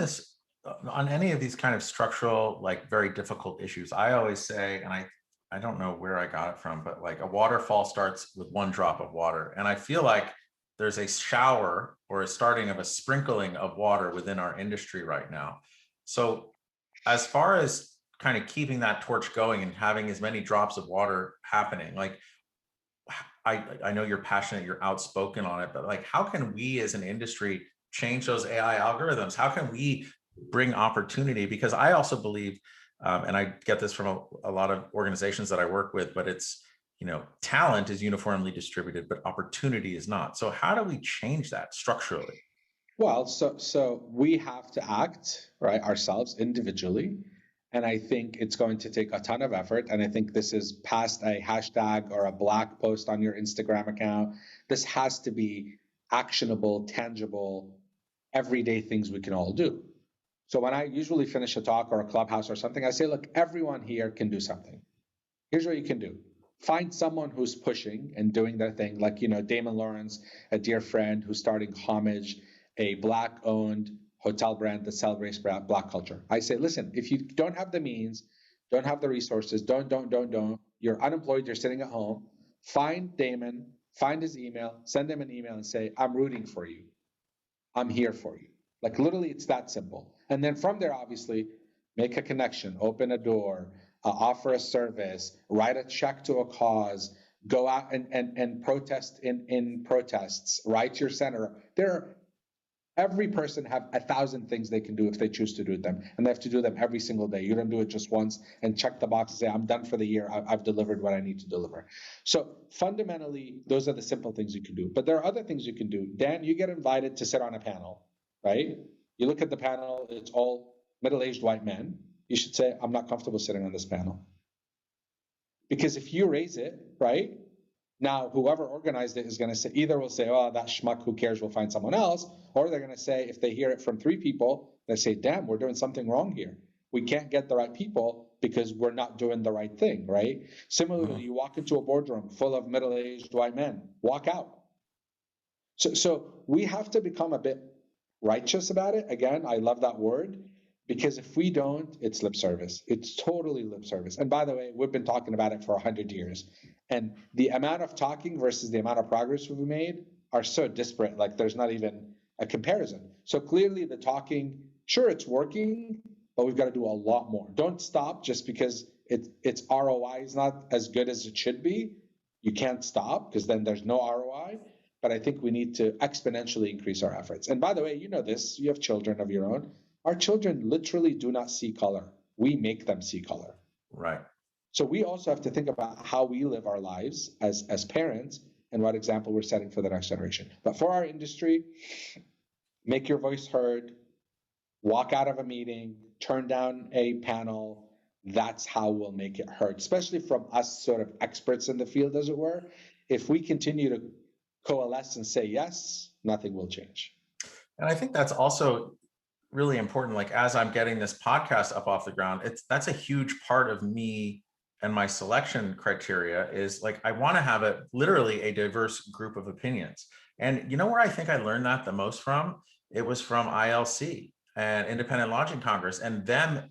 any of these kind of structural, like very difficult issues, I always say, and I don't know where I got it from, but like a waterfall starts with one drop of water, and I feel like there's a shower or a starting of a sprinkling of water within our industry right now. So as far as kind of keeping that torch going and having as many drops of water happening, like I know you're passionate, you're outspoken on it, but like, how can we as an industry change those AI algorithms? How can we bring opportunity? Because I also believe, and I get this from a lot of organizations that I work with, but it's, talent is uniformly distributed, but opportunity is not. So how do we change that structurally? Well, so we have to act, right, ourselves individually. And I think it's going to take a ton of effort. And I think this is past a hashtag or a black post on your Instagram account. This has to be actionable, tangible, everyday things we can all do. So when I usually finish a talk or a clubhouse or something, I say, look, everyone here can do something. Here's what you can do. Find someone who's pushing and doing their thing, like, Damon Lawrence, a dear friend who's starting Homage, a Black-owned hotel brand that celebrates Black culture. I say, listen, if you don't have the means, don't have the resources, don't, you're unemployed, you're sitting at home, find Damon, find his email, send him an email and say, I'm rooting for you. I'm here for you. Like literally, it's that simple. And then from there, obviously, make a connection, open a door, offer a service, write a check to a cause, go out and protest in protests, write your senator. Every person have 1,000 things they can do if they choose to do them, and they have to do them every single day. You don't do it just once and check the box and say, I'm done for the year. I've delivered what I need to deliver. So fundamentally, those are the simple things you can do. But there are other things you can do. Dan, you get invited to sit on a panel, right? You look at the panel, it's all middle-aged white men. You should say, I'm not comfortable sitting on this panel. Because if you raise it, right, now whoever organized it is going to say, either will say, oh, that schmuck, who cares, we'll find someone else. Or they're going to say, if they hear it from 3 people, they say, damn, we're doing something wrong here. We can't get the right people. because we're not doing the right thing, right? Similarly, you walk into a boardroom full of middle-aged white men, walk out. So we have to become a bit righteous about it. Again, I love that word, because if we don't, it's lip service. It's totally lip service. And by the way, we've been talking about it for 100 years. And the amount of talking versus the amount of progress we've made are so disparate. Like there's not even a comparison. So clearly the talking, sure, it's working, but we've got to do a lot more. Don't stop just because its ROI is not as good as it should be. You can't stop because then there's no ROI. But I think we need to exponentially increase our efforts. And by the way, you know this, you have children of your own. Our children literally do not see color. We make them see color. Right. So we also have to think about how we live our lives as parents and what example we're setting for the next generation. But for our industry, make your voice heard, walk out of a meeting, turn down a panel. That's how we'll make it heard, especially from us sort of experts in the field, as it were. If we continue to coalesce and say yes, nothing will change. And I think that's also really important. Like as I'm getting this podcast up off the ground, that's a huge part of me and my selection criteria is like, I want to have literally a diverse group of opinions. And you know where I think I learned that the most from? It was from ILC and Independent Lodging Congress, and them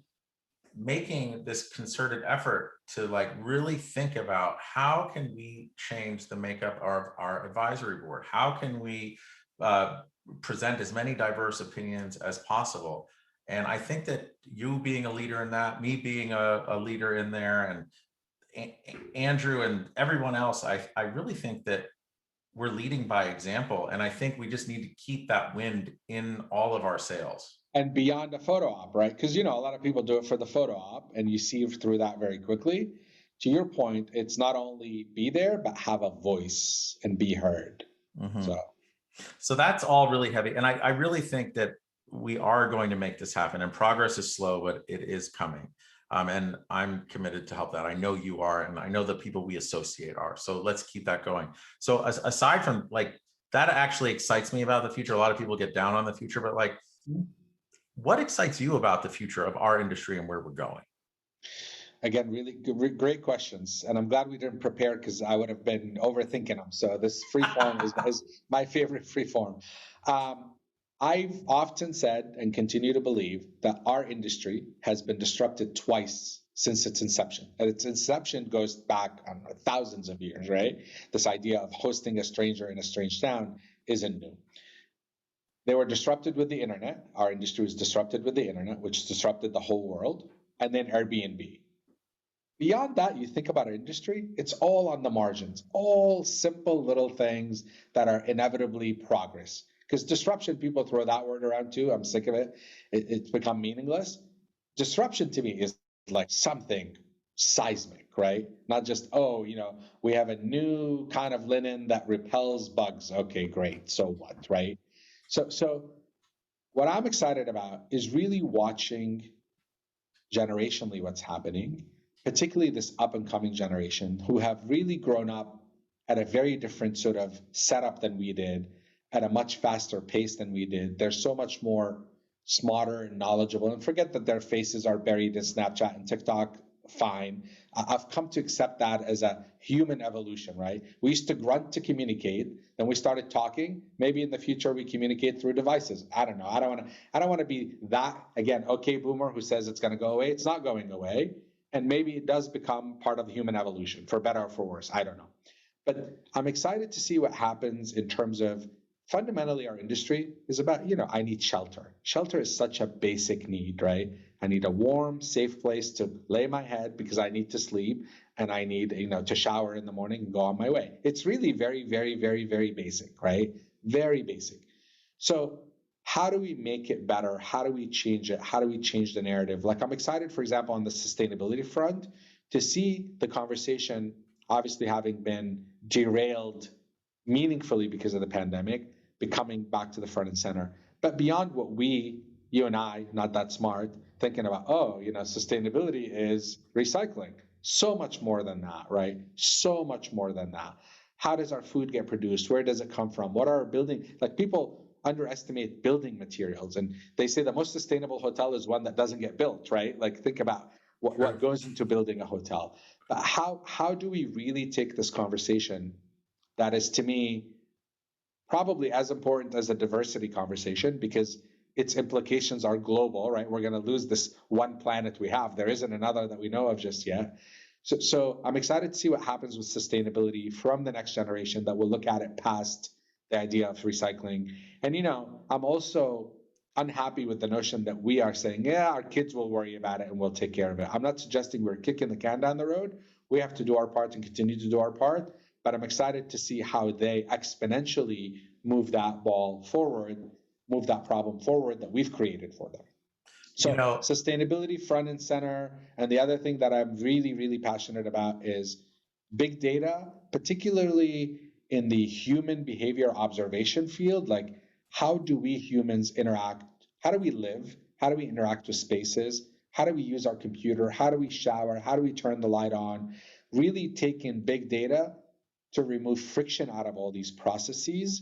making this concerted effort to like really think about how can we change the makeup of our advisory board? How can we present as many diverse opinions as possible? And I think that you being a leader in that, me being a leader in there, and Andrew and everyone else, I really think that we're leading by example. And I think we just need to keep that wind in all of our sails. And beyond a photo op, right? Because, you know, a lot of people do it for the photo op and you see through that very quickly. To your point, it's not only be there, but have a voice and be heard. Mm-hmm. So that's all really heavy. And I really think that we are going to make this happen, and progress is slow, but it is coming. And I'm committed to help that. I know you are, and I know the people we associate are. So let's keep that going. So aside from like, that actually excites me about the future. A lot of people get down on the future, but like, what excites you about the future of our industry and where we're going? Again, really great questions. And I'm glad we didn't prepare because I would have been overthinking them. So this free form is my favorite free form. I've often said and continue to believe that our industry has been disrupted twice since its inception. And its inception goes back thousands of years, right? This idea of hosting a stranger in a strange town isn't new. They were disrupted with the internet. Our industry was disrupted with the internet, which disrupted the whole world, and then Airbnb. Beyond that, you think about our industry, it's all on the margins, all simple little things that are inevitably progress. Because disruption, people throw that word around too. I'm sick of it. It's become meaningless. Disruption to me is like something seismic, right? Not just, oh, you know, we have a new kind of linen that repels bugs. Okay, great. So what, right? So what I'm excited about is really watching generationally what's happening, particularly this up and coming generation who have really grown up at a very different sort of setup than we did, at a much faster pace than we did. They're so much more smarter and knowledgeable, and forget that their faces are buried in Snapchat and TikTok. Fine. I've come to accept that as a human evolution, right? We used to grunt to communicate, then we started talking. Maybe in the future we communicate through devices. I don't know. I don't want to be that, again, okay boomer who says it's going to go away. It's not going away. And maybe it does become part of the human evolution, for better or for worse. I don't know. But I'm excited to see what happens in terms of, fundamentally, our industry is about, you know, I need shelter. Shelter is such a basic need, right? I need a warm, safe place to lay my head because I need to sleep, and I need, you know, to shower in the morning and go on my way. It's really very, very, very, very basic, right? Very basic. So how do we make it better? How do we change it? How do we change the narrative? Like, I'm excited, for example, on the sustainability front, to see the conversation obviously having been derailed meaningfully because of the pandemic, becoming back to the front and center. But beyond what you and I, not that smart, thinking about, oh, you know, sustainability is recycling. So much more than that, right? So much more than that. How does our food get produced? Where does it come from? What are our building? Like, people underestimate building materials, and they say the most sustainable hotel is one that doesn't get built, right? Like, think about what goes into building a hotel. But how do we really take this conversation that is, to me, probably as important as a diversity conversation, because its implications are global, right? We're going to lose this one planet we have. There isn't another that we know of just yet. So I'm excited to see what happens with sustainability from the next generation that will look at it past the idea of recycling. And, I'm also unhappy with the notion that we are saying, yeah, our kids will worry about it and we'll take care of it. I'm not suggesting we're kicking the can down the road. We have to do our part and continue to do our part. But I'm excited to see how they exponentially move that ball forward, move that problem forward that we've created for them. So sustainability front and center. And the other thing that I'm really, really passionate about is big data, particularly in the human behavior observation field. Like, how do we humans interact? How do we live? How do we interact with spaces? How do we use our computer? How do we shower? How do we turn the light on? Really taking big data to remove friction out of all these processes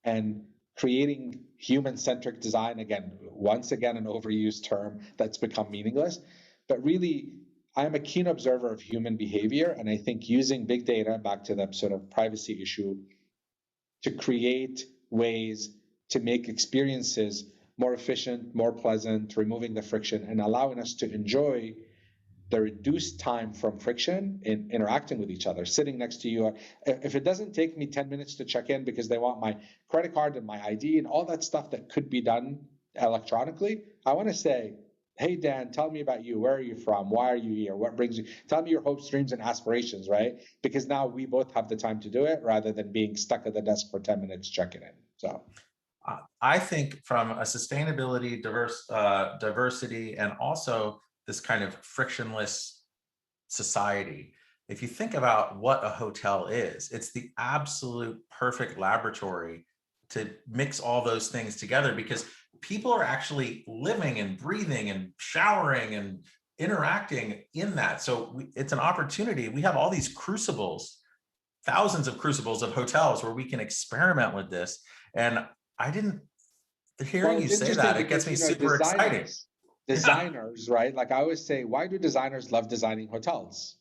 and creating human-centric design. Once again, an overused term that's become meaningless. But really, I'm a keen observer of human behavior, and I think using big data, back to the sort of privacy issue, to create ways to make experiences more efficient, more pleasant, removing the friction, and allowing us to enjoy the reduced time from friction in interacting with each other, sitting next to you. If it doesn't take me 10 minutes to check in because they want my credit card and my ID and all that stuff that could be done electronically, I want to say, hey, Dan, tell me about you. Where are you from? Why are you here? What brings you? Tell me your hopes, dreams, and aspirations, right? Because now we both have the time to do it rather than being stuck at the desk for 10 minutes checking in. So I think from a sustainability, diversity, and also this kind of frictionless society, if you think about what a hotel is, it's the absolute perfect laboratory to mix all those things together, because people are actually living and breathing and showering and interacting in that. So it's an opportunity. We have all these crucibles, thousands of crucibles of hotels where we can experiment with this. And hearing you say that, it gets me super excited. Designers, right? Like I always say, why do designers love designing hotels?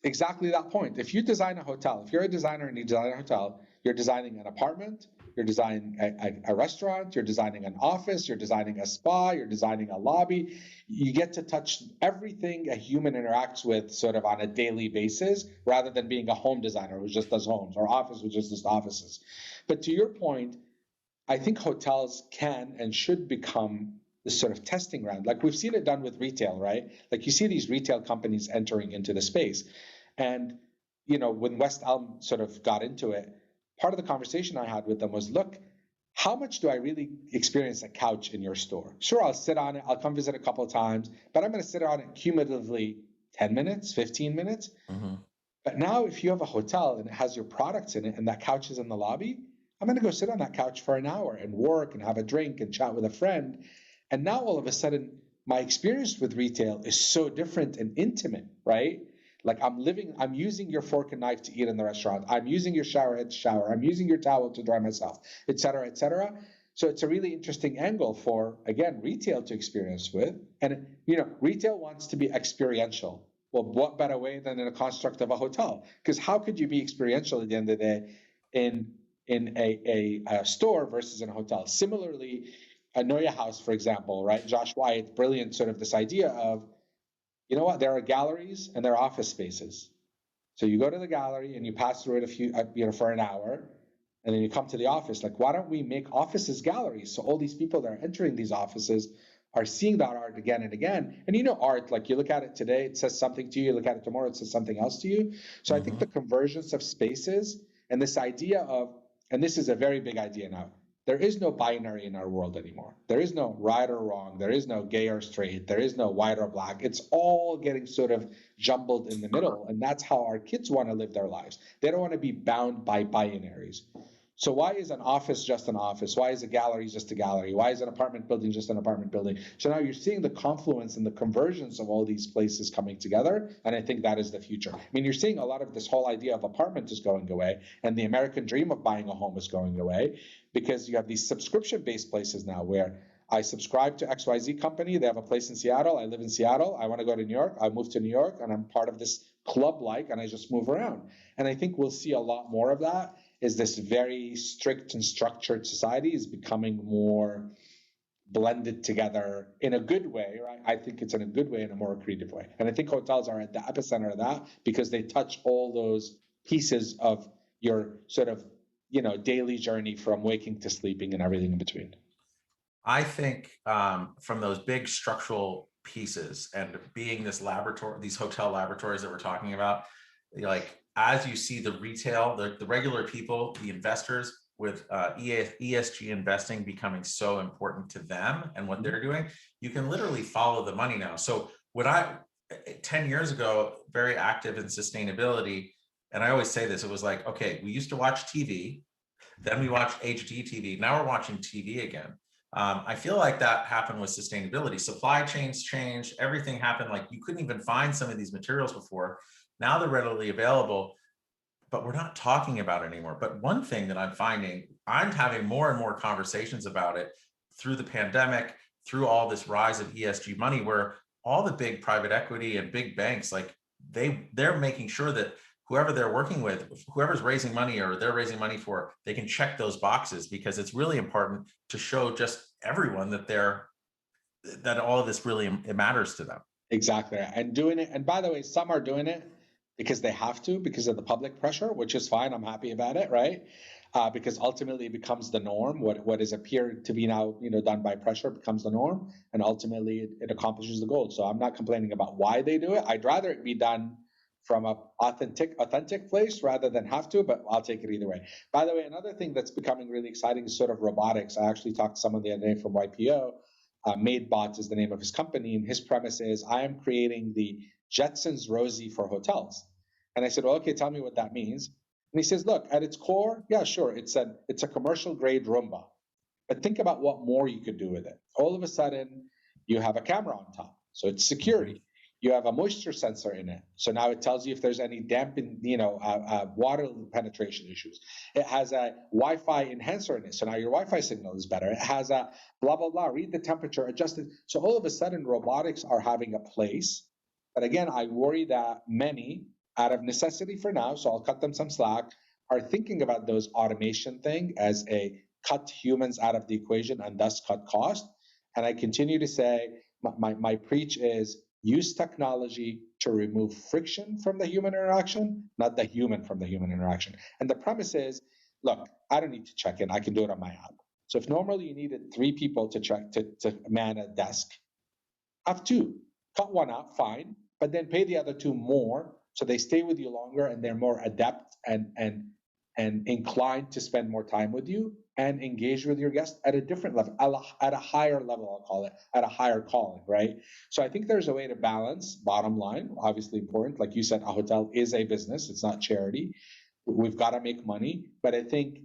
Exactly that point. If you design a hotel, if you're a designer and you design a hotel, you're designing an apartment, you're designing a restaurant, you're designing an office, you're designing a spa, you're designing a lobby. You get to touch everything a human interacts with sort of on a daily basis, rather than being a home designer who just does homes, or office who just does offices. But to your point, I think hotels can and should become this sort of testing ground. Like we've seen it done with retail, right? Like you see these retail companies entering into the space. And, when West Elm sort of got into it, part of the conversation I had with them was, look, how much do I really experience a couch in your store? Sure, I'll sit on it. I'll come visit a couple of times, but I'm going to sit on it cumulatively 10 minutes, 15 minutes. Mm-hmm. But now if you have a hotel and it has your products in it and that couch is in the lobby, I'm going to go sit on that couch for an hour and work and have a drink and chat with a friend. And now all of a sudden, my experience with retail is so different and intimate, right? Like I'm using your fork and knife to eat in the restaurant. I'm using your shower head to shower. I'm using your towel to dry myself, et cetera, et cetera. So it's a really interesting angle for, again, retail to experience with. And, retail wants to be experiential. Well, what better way than in a construct of a hotel? Because how could you be experiential at the end of the day in a store versus in a hotel? Similarly, a Noya House, for example, right? Josh Wyatt, brilliant, sort of this idea of, you know what, there are galleries and there are office spaces. So you go to the gallery and you pass through it for an hour, and then you come to the office. Like, why don't we make offices galleries? So all these people that are entering these offices are seeing that art again and again. And art, like you look at it today, it says something to you. You look at it tomorrow, it says something else to you. So I think the convergence of spaces and this idea of, and this is a very big idea now, there is no binary in our world anymore. There is no right or wrong. There is no gay or straight. There is no white or black. It's all getting sort of jumbled in the middle. And that's how our kids want to live their lives. They don't want to be bound by binaries. So why is an office just an office? Why is a gallery just a gallery? Why is an apartment building just an apartment building? So now you're seeing the confluence and the convergence of all these places coming together. And I think that is the future. I mean, you're seeing a lot of this whole idea of apartment is going away, and the American dream of buying a home is going away, because you have these subscription-based places now where I subscribe to XYZ company. They have a place in Seattle. I live in Seattle. I want to go to New York. I move to New York, and I'm part of this club, and I just move around. And I think we'll see a lot more of that. Is this very strict and structured society is becoming more blended together in a good way, right? I think it's in a good way, in a more creative way. And I think hotels are at the epicenter of that because they touch all those pieces of your sort of, daily journey from waking to sleeping and everything in between. I think from those big structural pieces and being this laboratory, these hotel laboratories that we're talking about, like as you see the retail, the regular people, the investors with ESG investing becoming so important to them and what they're doing, you can literally follow the money now. So what 10 years ago, very active in sustainability, and I always say this, it was like, okay, we used to watch TV, then we watched HD TV, now we're watching TV again. I feel like that happened with sustainability. Supply chains changed, everything happened. Like you couldn't even find some of these materials before. Now they're readily available, but we're not talking about it anymore. But one thing that I'm finding, I'm having more and more conversations about it through the pandemic, through all this rise of ESG money, where all the big private equity and big banks, like they're making sure that whoever they're working with, whoever's raising money or they're raising money for, they can check those boxes because it's really important to show just everyone that all of this really it matters to them. Exactly. And doing it. And by the way, some are doing it because they have to, because of the public pressure, which is fine. I'm happy about it, right? Because ultimately it becomes the norm. What is appeared to be now, done by pressure becomes the norm, and ultimately it accomplishes the goal. So I'm not complaining about why they do it. I'd rather it be done from a authentic place rather than have to, but I'll take it either way. By the way, another thing that's becoming really exciting is sort of robotics. I actually talked to someone the other day from YPO. MadeBots is the name of his company, and his premise is, I am creating the Jetsons Rosie for hotels. And I said, well, okay, tell me what that means. And he says, look, at its core, yeah, sure, it's a commercial grade Roomba. But think about what more you could do with it. All of a sudden, you have a camera on top, so it's security. You have a moisture sensor in it, so now it tells you if there's any damping, water penetration issues. It has a Wi-Fi enhancer in it, so now your Wi-Fi signal is better. It has a blah blah blah. Read the temperature, adjust it. So all of a sudden, robotics are having a place. But again, I worry that many, out of necessity for now, so I'll cut them some slack, are thinking about those automation thing as a cut humans out of the equation and thus cut cost. And I continue to say, my preach is, use technology to remove friction from the human interaction, not the human from the human interaction. And the premise is, look, I don't need to check in. I can do it on my app. So if normally you needed 3 people to man a desk, have 2. Cut one out, fine, but then pay the other 2 more so they stay with you longer and they're more adept and inclined to spend more time with you and engage with your guests at a different level, at a higher level, I'll call it, at a higher calling, right? So I think there's a way to balance, bottom line, obviously important. Like you said, a hotel is a business, it's not charity. We've got to make money, but I think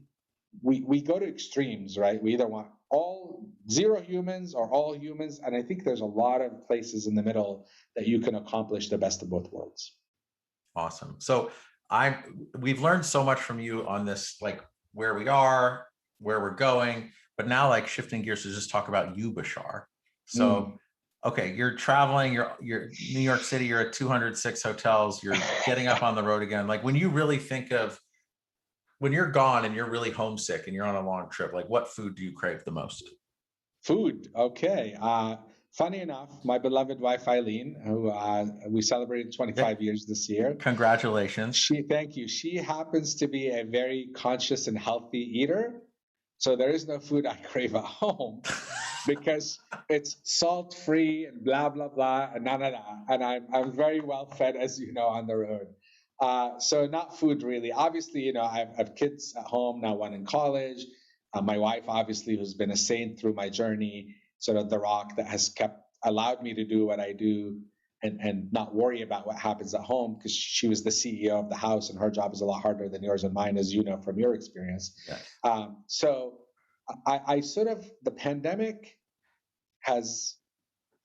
we go to extremes, right? We either want all 0 humans or all humans, and I think there's a lot of places in the middle that you can accomplish the best of both worlds. Awesome. So we've learned so much from you on this, like where we are, where we're going, but now like shifting gears to just talk about you, Bashar. So, okay, you're traveling, you're New York City, you're at 206 hotels, you're getting up on the road again. Like when you really think of, when you're gone and you're really homesick and you're on a long trip, like what food do you crave the most? Food. Okay. Funny enough, my beloved wife, Eileen, who we celebrated 25 years this year. Congratulations. Thank you. She happens to be a very conscious and healthy eater. So there is no food I crave at home because it's salt-free and blah, blah, blah, and none of that. And I'm very well fed, as you know, on the road. So not food really. Obviously, I have kids at home, now one in college. My wife, obviously, who's been a saint through my journey, sort of the rock that has allowed me to do what I do and not worry about what happens at home, because she was the CEO of the house and her job is a lot harder than yours and mine, as you know from your experience. Yes. So I sort of, the pandemic has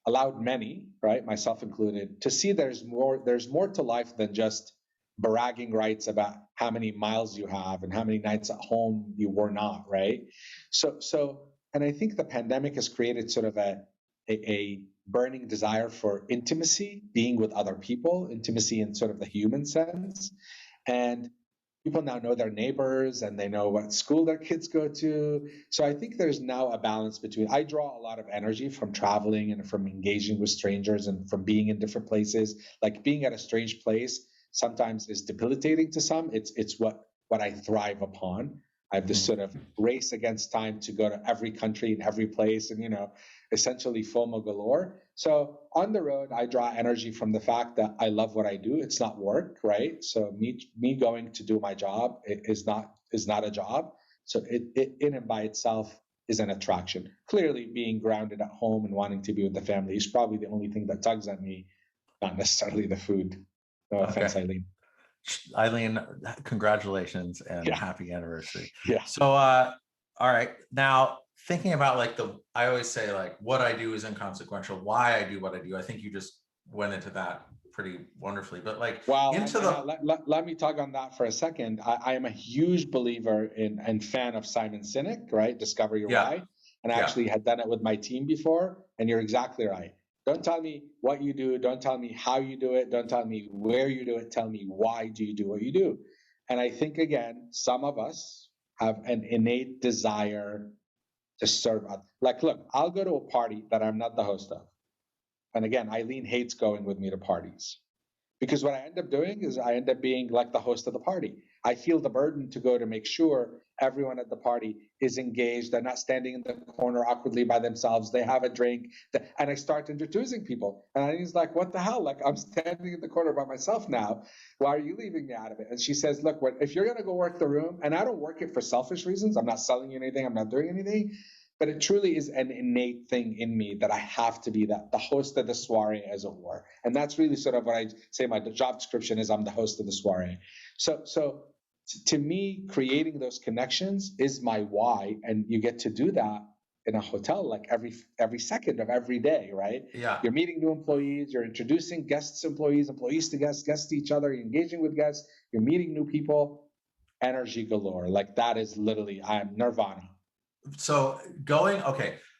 allowed many, right, myself included, to see there's more to life than just bragging rights about how many miles you have and how many nights at home you were not, right? So And I think the pandemic has created sort of a burning desire for intimacy, being with other people, intimacy in sort of the human sense. And people now know their neighbors and they know what school their kids go to. So I think there's now a balance between, I draw a lot of energy from traveling and from engaging with strangers and from being in different places. Like being at a strange place sometimes is debilitating to some. It's what I thrive upon. I have this sort of race against time to go to every country and every place and, essentially FOMO galore. So on the road, I draw energy from the fact that I love what I do. It's not work, right? So me going to do my job is not a job. So it in and by itself is an attraction. Clearly, being grounded at home and wanting to be with the family is probably the only thing that tugs at me, not necessarily the food. No offense, Eileen. Eileen, congratulations and Yeah. happy anniversary. Yeah. So, all right. Now, thinking about I always say like what I do is inconsequential. Why I do what I do. I think you just went into that pretty wonderfully. But let me tug on that for a second. I am a huge believer and fan of Simon Sinek, right? Discover your why. And I actually had done it with my team before. And you're exactly right. Don't tell me what you do. Don't tell me how you do it. Don't tell me where you do it. Tell me why do you do what you do. And I think, again, some of us have an innate desire to serve others. Like, look, I'll go to a party that I'm not the host of. And again, Eileen hates going with me to parties. Because what I end up doing is I end up being like the host of the party. I feel the burden to go to make sure everyone at the party is engaged. They're not standing in the corner awkwardly by themselves. They have a drink. And I start introducing people. And he's like, what the hell? Like, I'm standing in the corner by myself now. Why are you leaving me out of it? And she says, look, if you're going to go work the room, and I don't work it for selfish reasons. I'm not selling you anything. I'm not doing anything. But it truly is an innate thing in me that I have to be the host of the soiree, as it were. And that's really sort of what I say my job description is. I'm the host of the soiree. So to me, creating those connections is my why. And you get to do that in a hotel like every second of every day, right? Yeah. You're meeting new employees. You're introducing guests to employees, employees to guests, guests to each other. You're engaging with guests. You're meeting new people. Energy galore. Like that is literally, I'm nirvana. So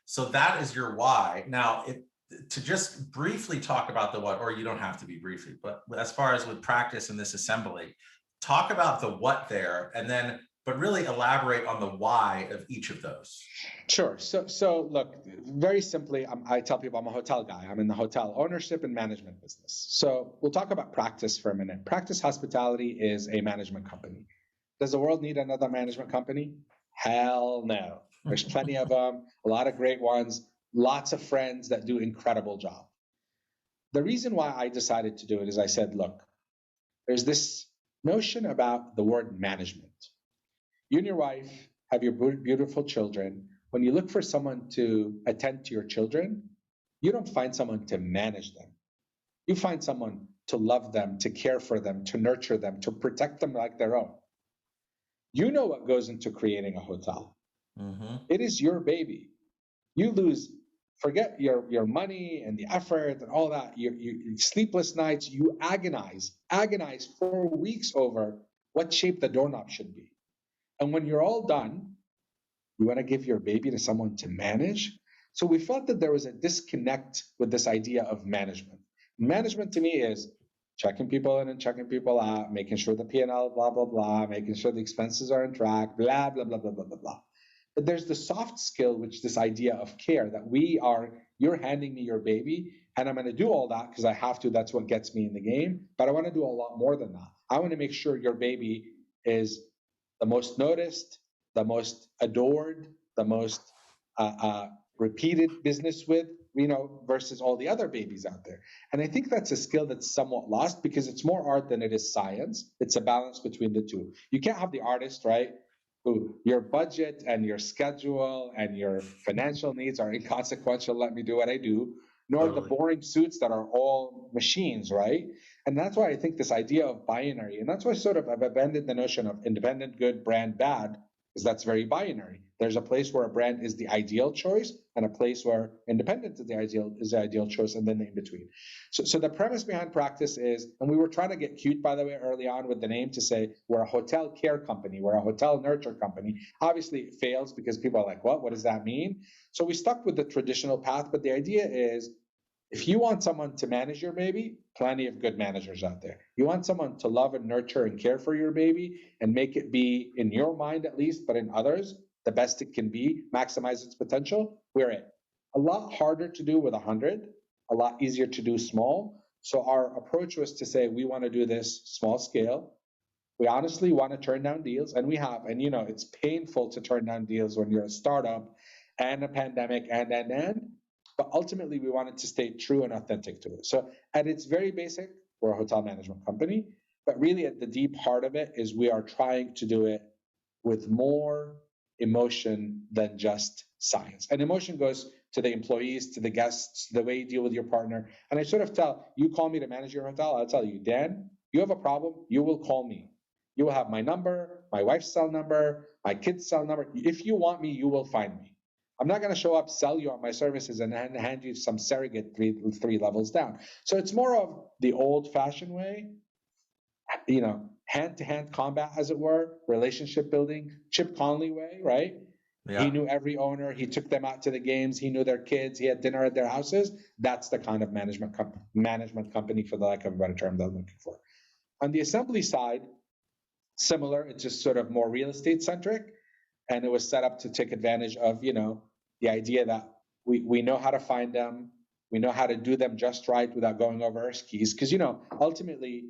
so that is your why. Now, to just briefly talk about the what, or you don't have to be briefly, but as far as with practice in this assembly, talk about the what there, and then, but really elaborate on the why of each of those. Sure. So look, very simply, I tell people I'm a hotel guy. I'm in the hotel ownership and management business. So we'll talk about practice for a minute. Practice Hospitality is a management company. Does the world need another management company? Hell no. There's plenty of them, a lot of great ones, lots of friends that do incredible job. The reason why I decided to do it is I said, look, there's this notion about the word management. You and your wife have your beautiful children. When you look for someone to attend to your children, you don't find someone to manage them. You find someone to love them, to care for them, to nurture them, to protect them like their own. You know what goes into creating a hotel. Mm-hmm. It is your baby. You forget your money and the effort and all that, your sleepless nights, you agonize for weeks over what shape the doorknob should be. And when you're all done, you want to give your baby to someone to manage. So we felt that there was a disconnect with this idea of management. Management to me is checking people in and checking people out, making sure the P&L, blah, blah, blah, making sure the expenses are on track, blah, blah, blah, blah, blah, blah, blah. But there's the soft skill, which is this idea of care that you're handing me your baby and I'm going to do all that because I have to. That's what gets me in the game. But I want to do a lot more than that. I want to make sure your baby is the most noticed, the most adored, the most repeated business with, versus all the other babies out there. And I think that's a skill that's somewhat lost because it's more art than it is science. It's a balance between the two. You can't have the artist, right? Who your budget and your schedule and your financial needs are inconsequential. Let me do what I do, nor the boring suits that are all machines, right? And that's why I think this idea of binary, and that's why sort of I've abandoned the notion of independent, good, brand, bad. because that's very binary. There's a place where a brand is the ideal choice and a place where independent is the ideal choice, and then the in between. So the premise behind Practice is, and we were trying to get cute, by the way, early on with the name to say we're a hotel care company, we're a hotel nurture company. Obviously, it fails because people are like, what does that mean? So we stuck with the traditional path, but the idea is, if you want someone to manage your baby, plenty of good managers out there. You want someone to love and nurture and care for your baby and make it be, in your mind at least, but in others, the best it can be, maximize its potential, we're it. A lot harder to do with 100, a lot easier to do small. So our approach was to say, we want to do this small scale. We honestly want to turn down deals, and we have. And it's painful to turn down deals when you're a startup and a pandemic and. But ultimately, we wanted to stay true and authentic to it. So at its very basic, we're a hotel management company. But really at the deep heart of it is we are trying to do it with more emotion than just science. And emotion goes to the employees, to the guests, the way you deal with your partner. And I sort of tell, you call me to manage your hotel, I'll tell you, Dan, you have a problem, you will call me. You will have my number, my wife's cell number, my kid's cell number. If you want me, you will find me. I'm not going to show up, sell you on my services, and hand you some surrogate three levels down. So it's more of the old-fashioned way, hand-to-hand combat, as it were, relationship building, Chip Conley way, right? Yeah. He knew every owner. He took them out to the games. He knew their kids. He had dinner at their houses. That's the kind of management company, for the lack of a better term, that I'm looking for. On the assembly side, similar. It's just sort of more real estate centric. And it was set up to take advantage of, the idea that we know how to find them. We know how to do them just right without going over our skis. Because, ultimately,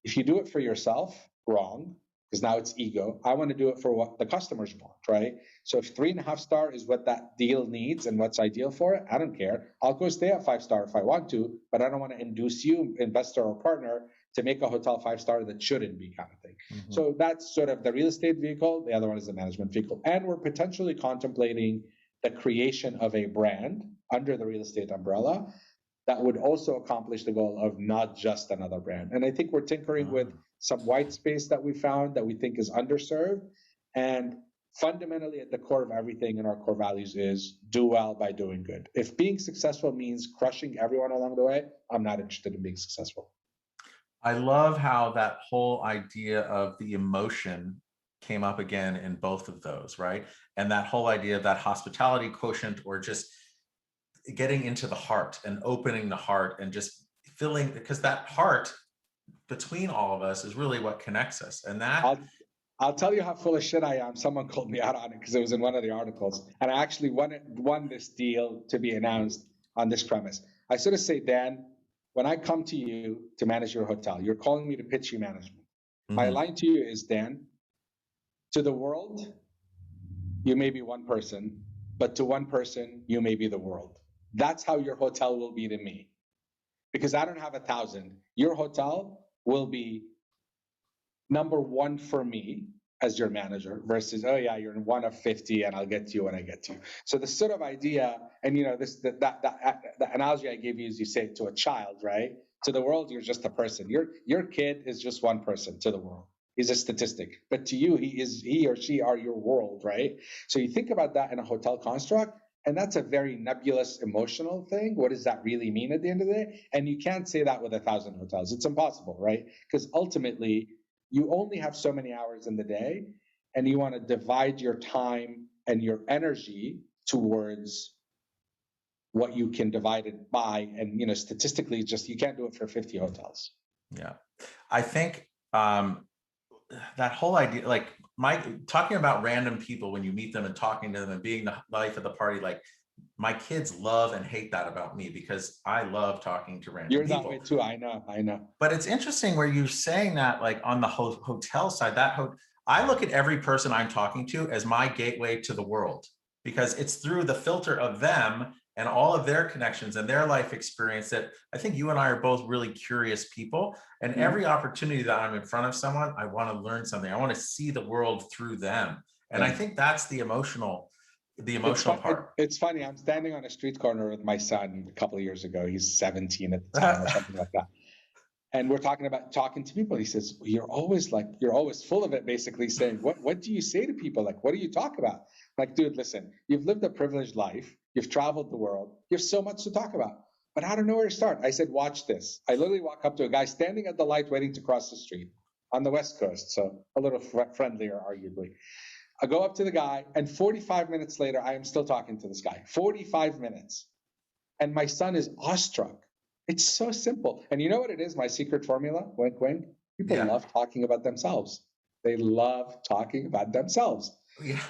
if you do it for yourself, wrong, because now it's ego. I want to do it for what the customers want, right? So if 3.5 star is what that deal needs and what's ideal for it, I don't care. I'll go stay at 5 star if I want to, but I don't want to induce you, investor or partner, to make a hotel 5 star that shouldn't be, kind of thing. Mm-hmm. So that's sort of the real estate vehicle. The other one is the management vehicle. And we're potentially contemplating the creation of a brand under the real estate umbrella that would also accomplish the goal of not just another brand. And I think we're tinkering with some white space that we found that we think is underserved. And fundamentally at the core of everything in our core values is do well by doing good. If being successful means crushing everyone along the way, I'm not interested in being successful. I love how that whole idea of the emotion came up again in both of those, right? And that whole idea of that hospitality quotient, or just getting into the heart and opening the heart and just filling, because that heart between all of us is really what connects us. And that I'll tell you how full of shit I am. Someone called me out on it because it was in one of the articles. And I actually won this deal to be announced on this premise. I sort of say, Dan, when I come to you to manage your hotel, you're calling me to pitch you management. Mm-hmm. My line to you is, Dan, to the world, you may be one person, but to one person, you may be the world. That's how your hotel will be to me. Because I don't have 1,000. Your hotel will be number one for me as your manager versus, oh yeah, you're one of 50 and I'll get to you when I get to you. So the sort of idea, and the analogy I gave you is you say it to a child, right? To the world, you're just a person. Your kid is just one person to the world. He's a statistic. But to you, he or she are your world, right? So you think about that in a hotel construct, and that's a very nebulous emotional thing. What does that really mean at the end of the day? And you can't say that with 1,000 hotels. It's impossible, right? Because ultimately, you only have so many hours in the day, and you want to divide your time and your energy towards what you can divide it by. And, statistically, just you can't do it for 50 hotels. Yeah. I think that whole idea, like talking about random people when you meet them and talking to them and being the life of the party, like my kids love and hate that about me because I love talking to random people. You're that way too. I know. But it's interesting where you're saying that, like on the hotel side, I look at every person I'm talking to as my gateway to the world, because it's through the filter of them and all of their connections and their life experience that I think you and I are both really curious people. And every opportunity that I'm in front of someone, I want to learn something. I want to see the world through them. And I think that's the emotional part. It's funny. I'm standing on a street corner with my son a couple of years ago. He's 17 at the time or something like that. And we're talking about talking to people. He says, you're always full of it, basically saying, what do you say to people? Like, what do you talk about? Like, dude, listen, you've lived a privileged life. You've traveled the world. You have so much to talk about, but I don't know where to start. I said, watch this. I literally walk up to a guy standing at the light waiting to cross the street on the West Coast. So a little friendlier, arguably. I go up to the guy, and 45 minutes later, I am still talking to this guy. 45 minutes. And my son is awestruck. It's so simple. And you know what it is? My secret formula, wink, wink. People love talking about themselves. They love talking about themselves. Yeah.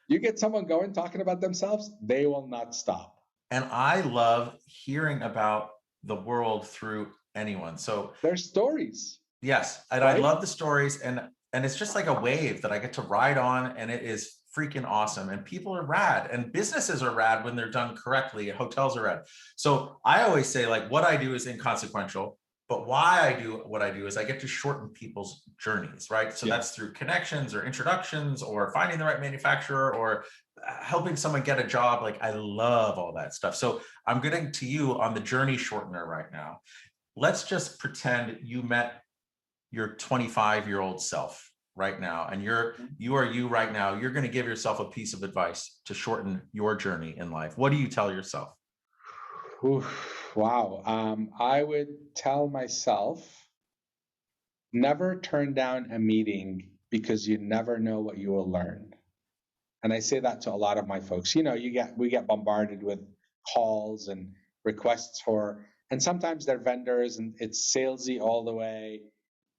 You get someone going talking about themselves, they will not stop. And I love hearing about the world through anyone. So their stories. Yes. And right? I love the stories, and it's just like a wave that I get to ride on, and it is freaking awesome. And people are rad, and businesses are rad when they're done correctly. Hotels are rad. So I always say, like, what I do is inconsequential, but why I do what I do is I get to shorten people's journeys, right? So that's through connections or introductions or finding the right manufacturer or helping someone get a job. Like, I love all that stuff. So I'm getting to you on the journey shortener right now. Let's just pretend you met your 25-year-old self right now, and you are you right now. You're going to give yourself a piece of advice to shorten your journey in life. What do you tell yourself? Wow. I would tell myself, never turn down a meeting because you never know what you will learn. And I say that to a lot of my folks. You know, we get bombarded with calls and requests and sometimes they're vendors and it's salesy all the way.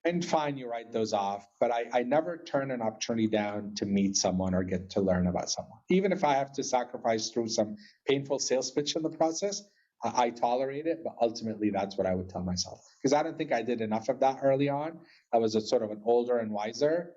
And fine, you write those off. But I never turn an opportunity down to meet someone or get to learn about someone. Even if I have to sacrifice through some painful sales pitch in the process, I tolerate it. But ultimately, that's what I would tell myself. Because I don't think I did enough of that early on. I was a sort of an older and wiser,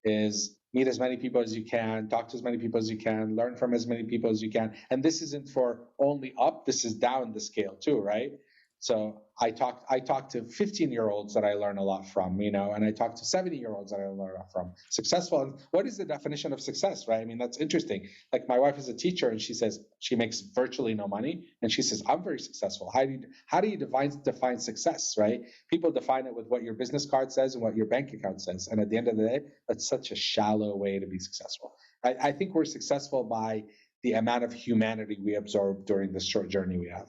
is meet as many people as you can, talk to as many people as you can, learn from as many people as you can. And this isn't for only up, this is down the scale too, right? So I talk to 15-year-olds that I learn a lot from, you know, and I talk to 70-year-olds that I learn a lot from. Successful. And what is the definition of success, right? I mean, that's interesting. Like, my wife is a teacher, and she says she makes virtually no money, and she says, I'm very successful. How do you define success, right? People define it with what your business card says and what your bank account says. And at the end of the day, that's such a shallow way to be successful. I think we're successful by the amount of humanity we absorb during this short journey we have.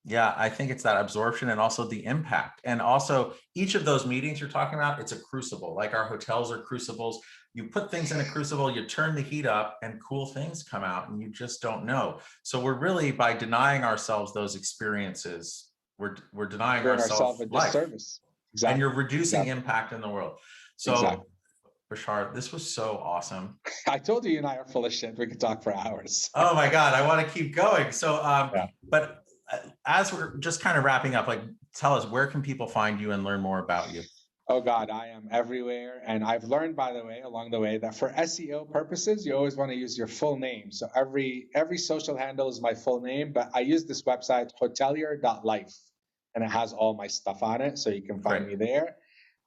Yeah, I think it's that absorption and also the impact. And also each of those meetings you're talking about, it's a crucible. Like, our hotels are crucibles. You put things in a crucible, you turn the heat up, and cool things come out, and you just don't know. So we're really, by denying ourselves those experiences, we're denying ourselves a life. disservice. Exactly. And you're reducing impact in the world. So Bashar, this was so awesome. I told you and I are full of shit. We could talk for hours. Oh my God, I want to keep going. So, but as we're just kind of wrapping up, like, tell us, where can people find you and learn more about you? Oh God, I am everywhere. And I've learned, by the way, along the way, that for SEO purposes, you always want to use your full name. So every social handle is my full name, but I use this website, hotelier.life, and it has all my stuff on it. So you can find me there.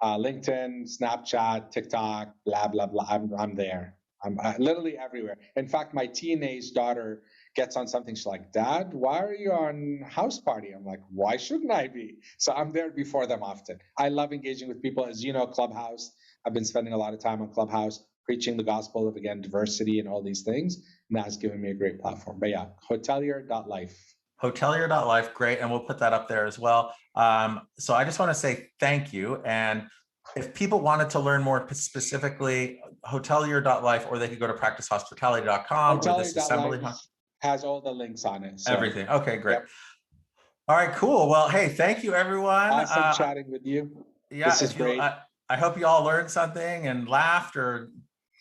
LinkedIn, Snapchat, TikTok, blah, blah, blah. I'm there. I'm literally everywhere. In fact, my teenage daughter gets on something. She's like, Dad, why are you on House Party? I'm like, why shouldn't I be? So I'm there before them often. I love engaging with people. As you know, Clubhouse, I've been spending a lot of time on Clubhouse, preaching the gospel of, again, diversity and all these things. And that's given me a great platform. But yeah, hotelier.life. Hotelier.life, great. And we'll put that up there as well. So I just want to say thank you. And if people wanted to learn more specifically, hotelier.life, or they could go to practicehospitality.com or this assembly has all the links on it. So. Everything. Okay, great. Yep. All right, cool. Well, hey, thank you, everyone. Awesome chatting with you. Yeah, this is great. I hope you all learned something and laughed, or,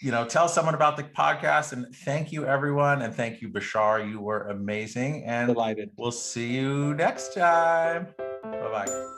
you know, tell someone about the podcast. And thank you, everyone. And thank you, Bashar. You were amazing. And delighted. We'll see you next time. Bye-bye.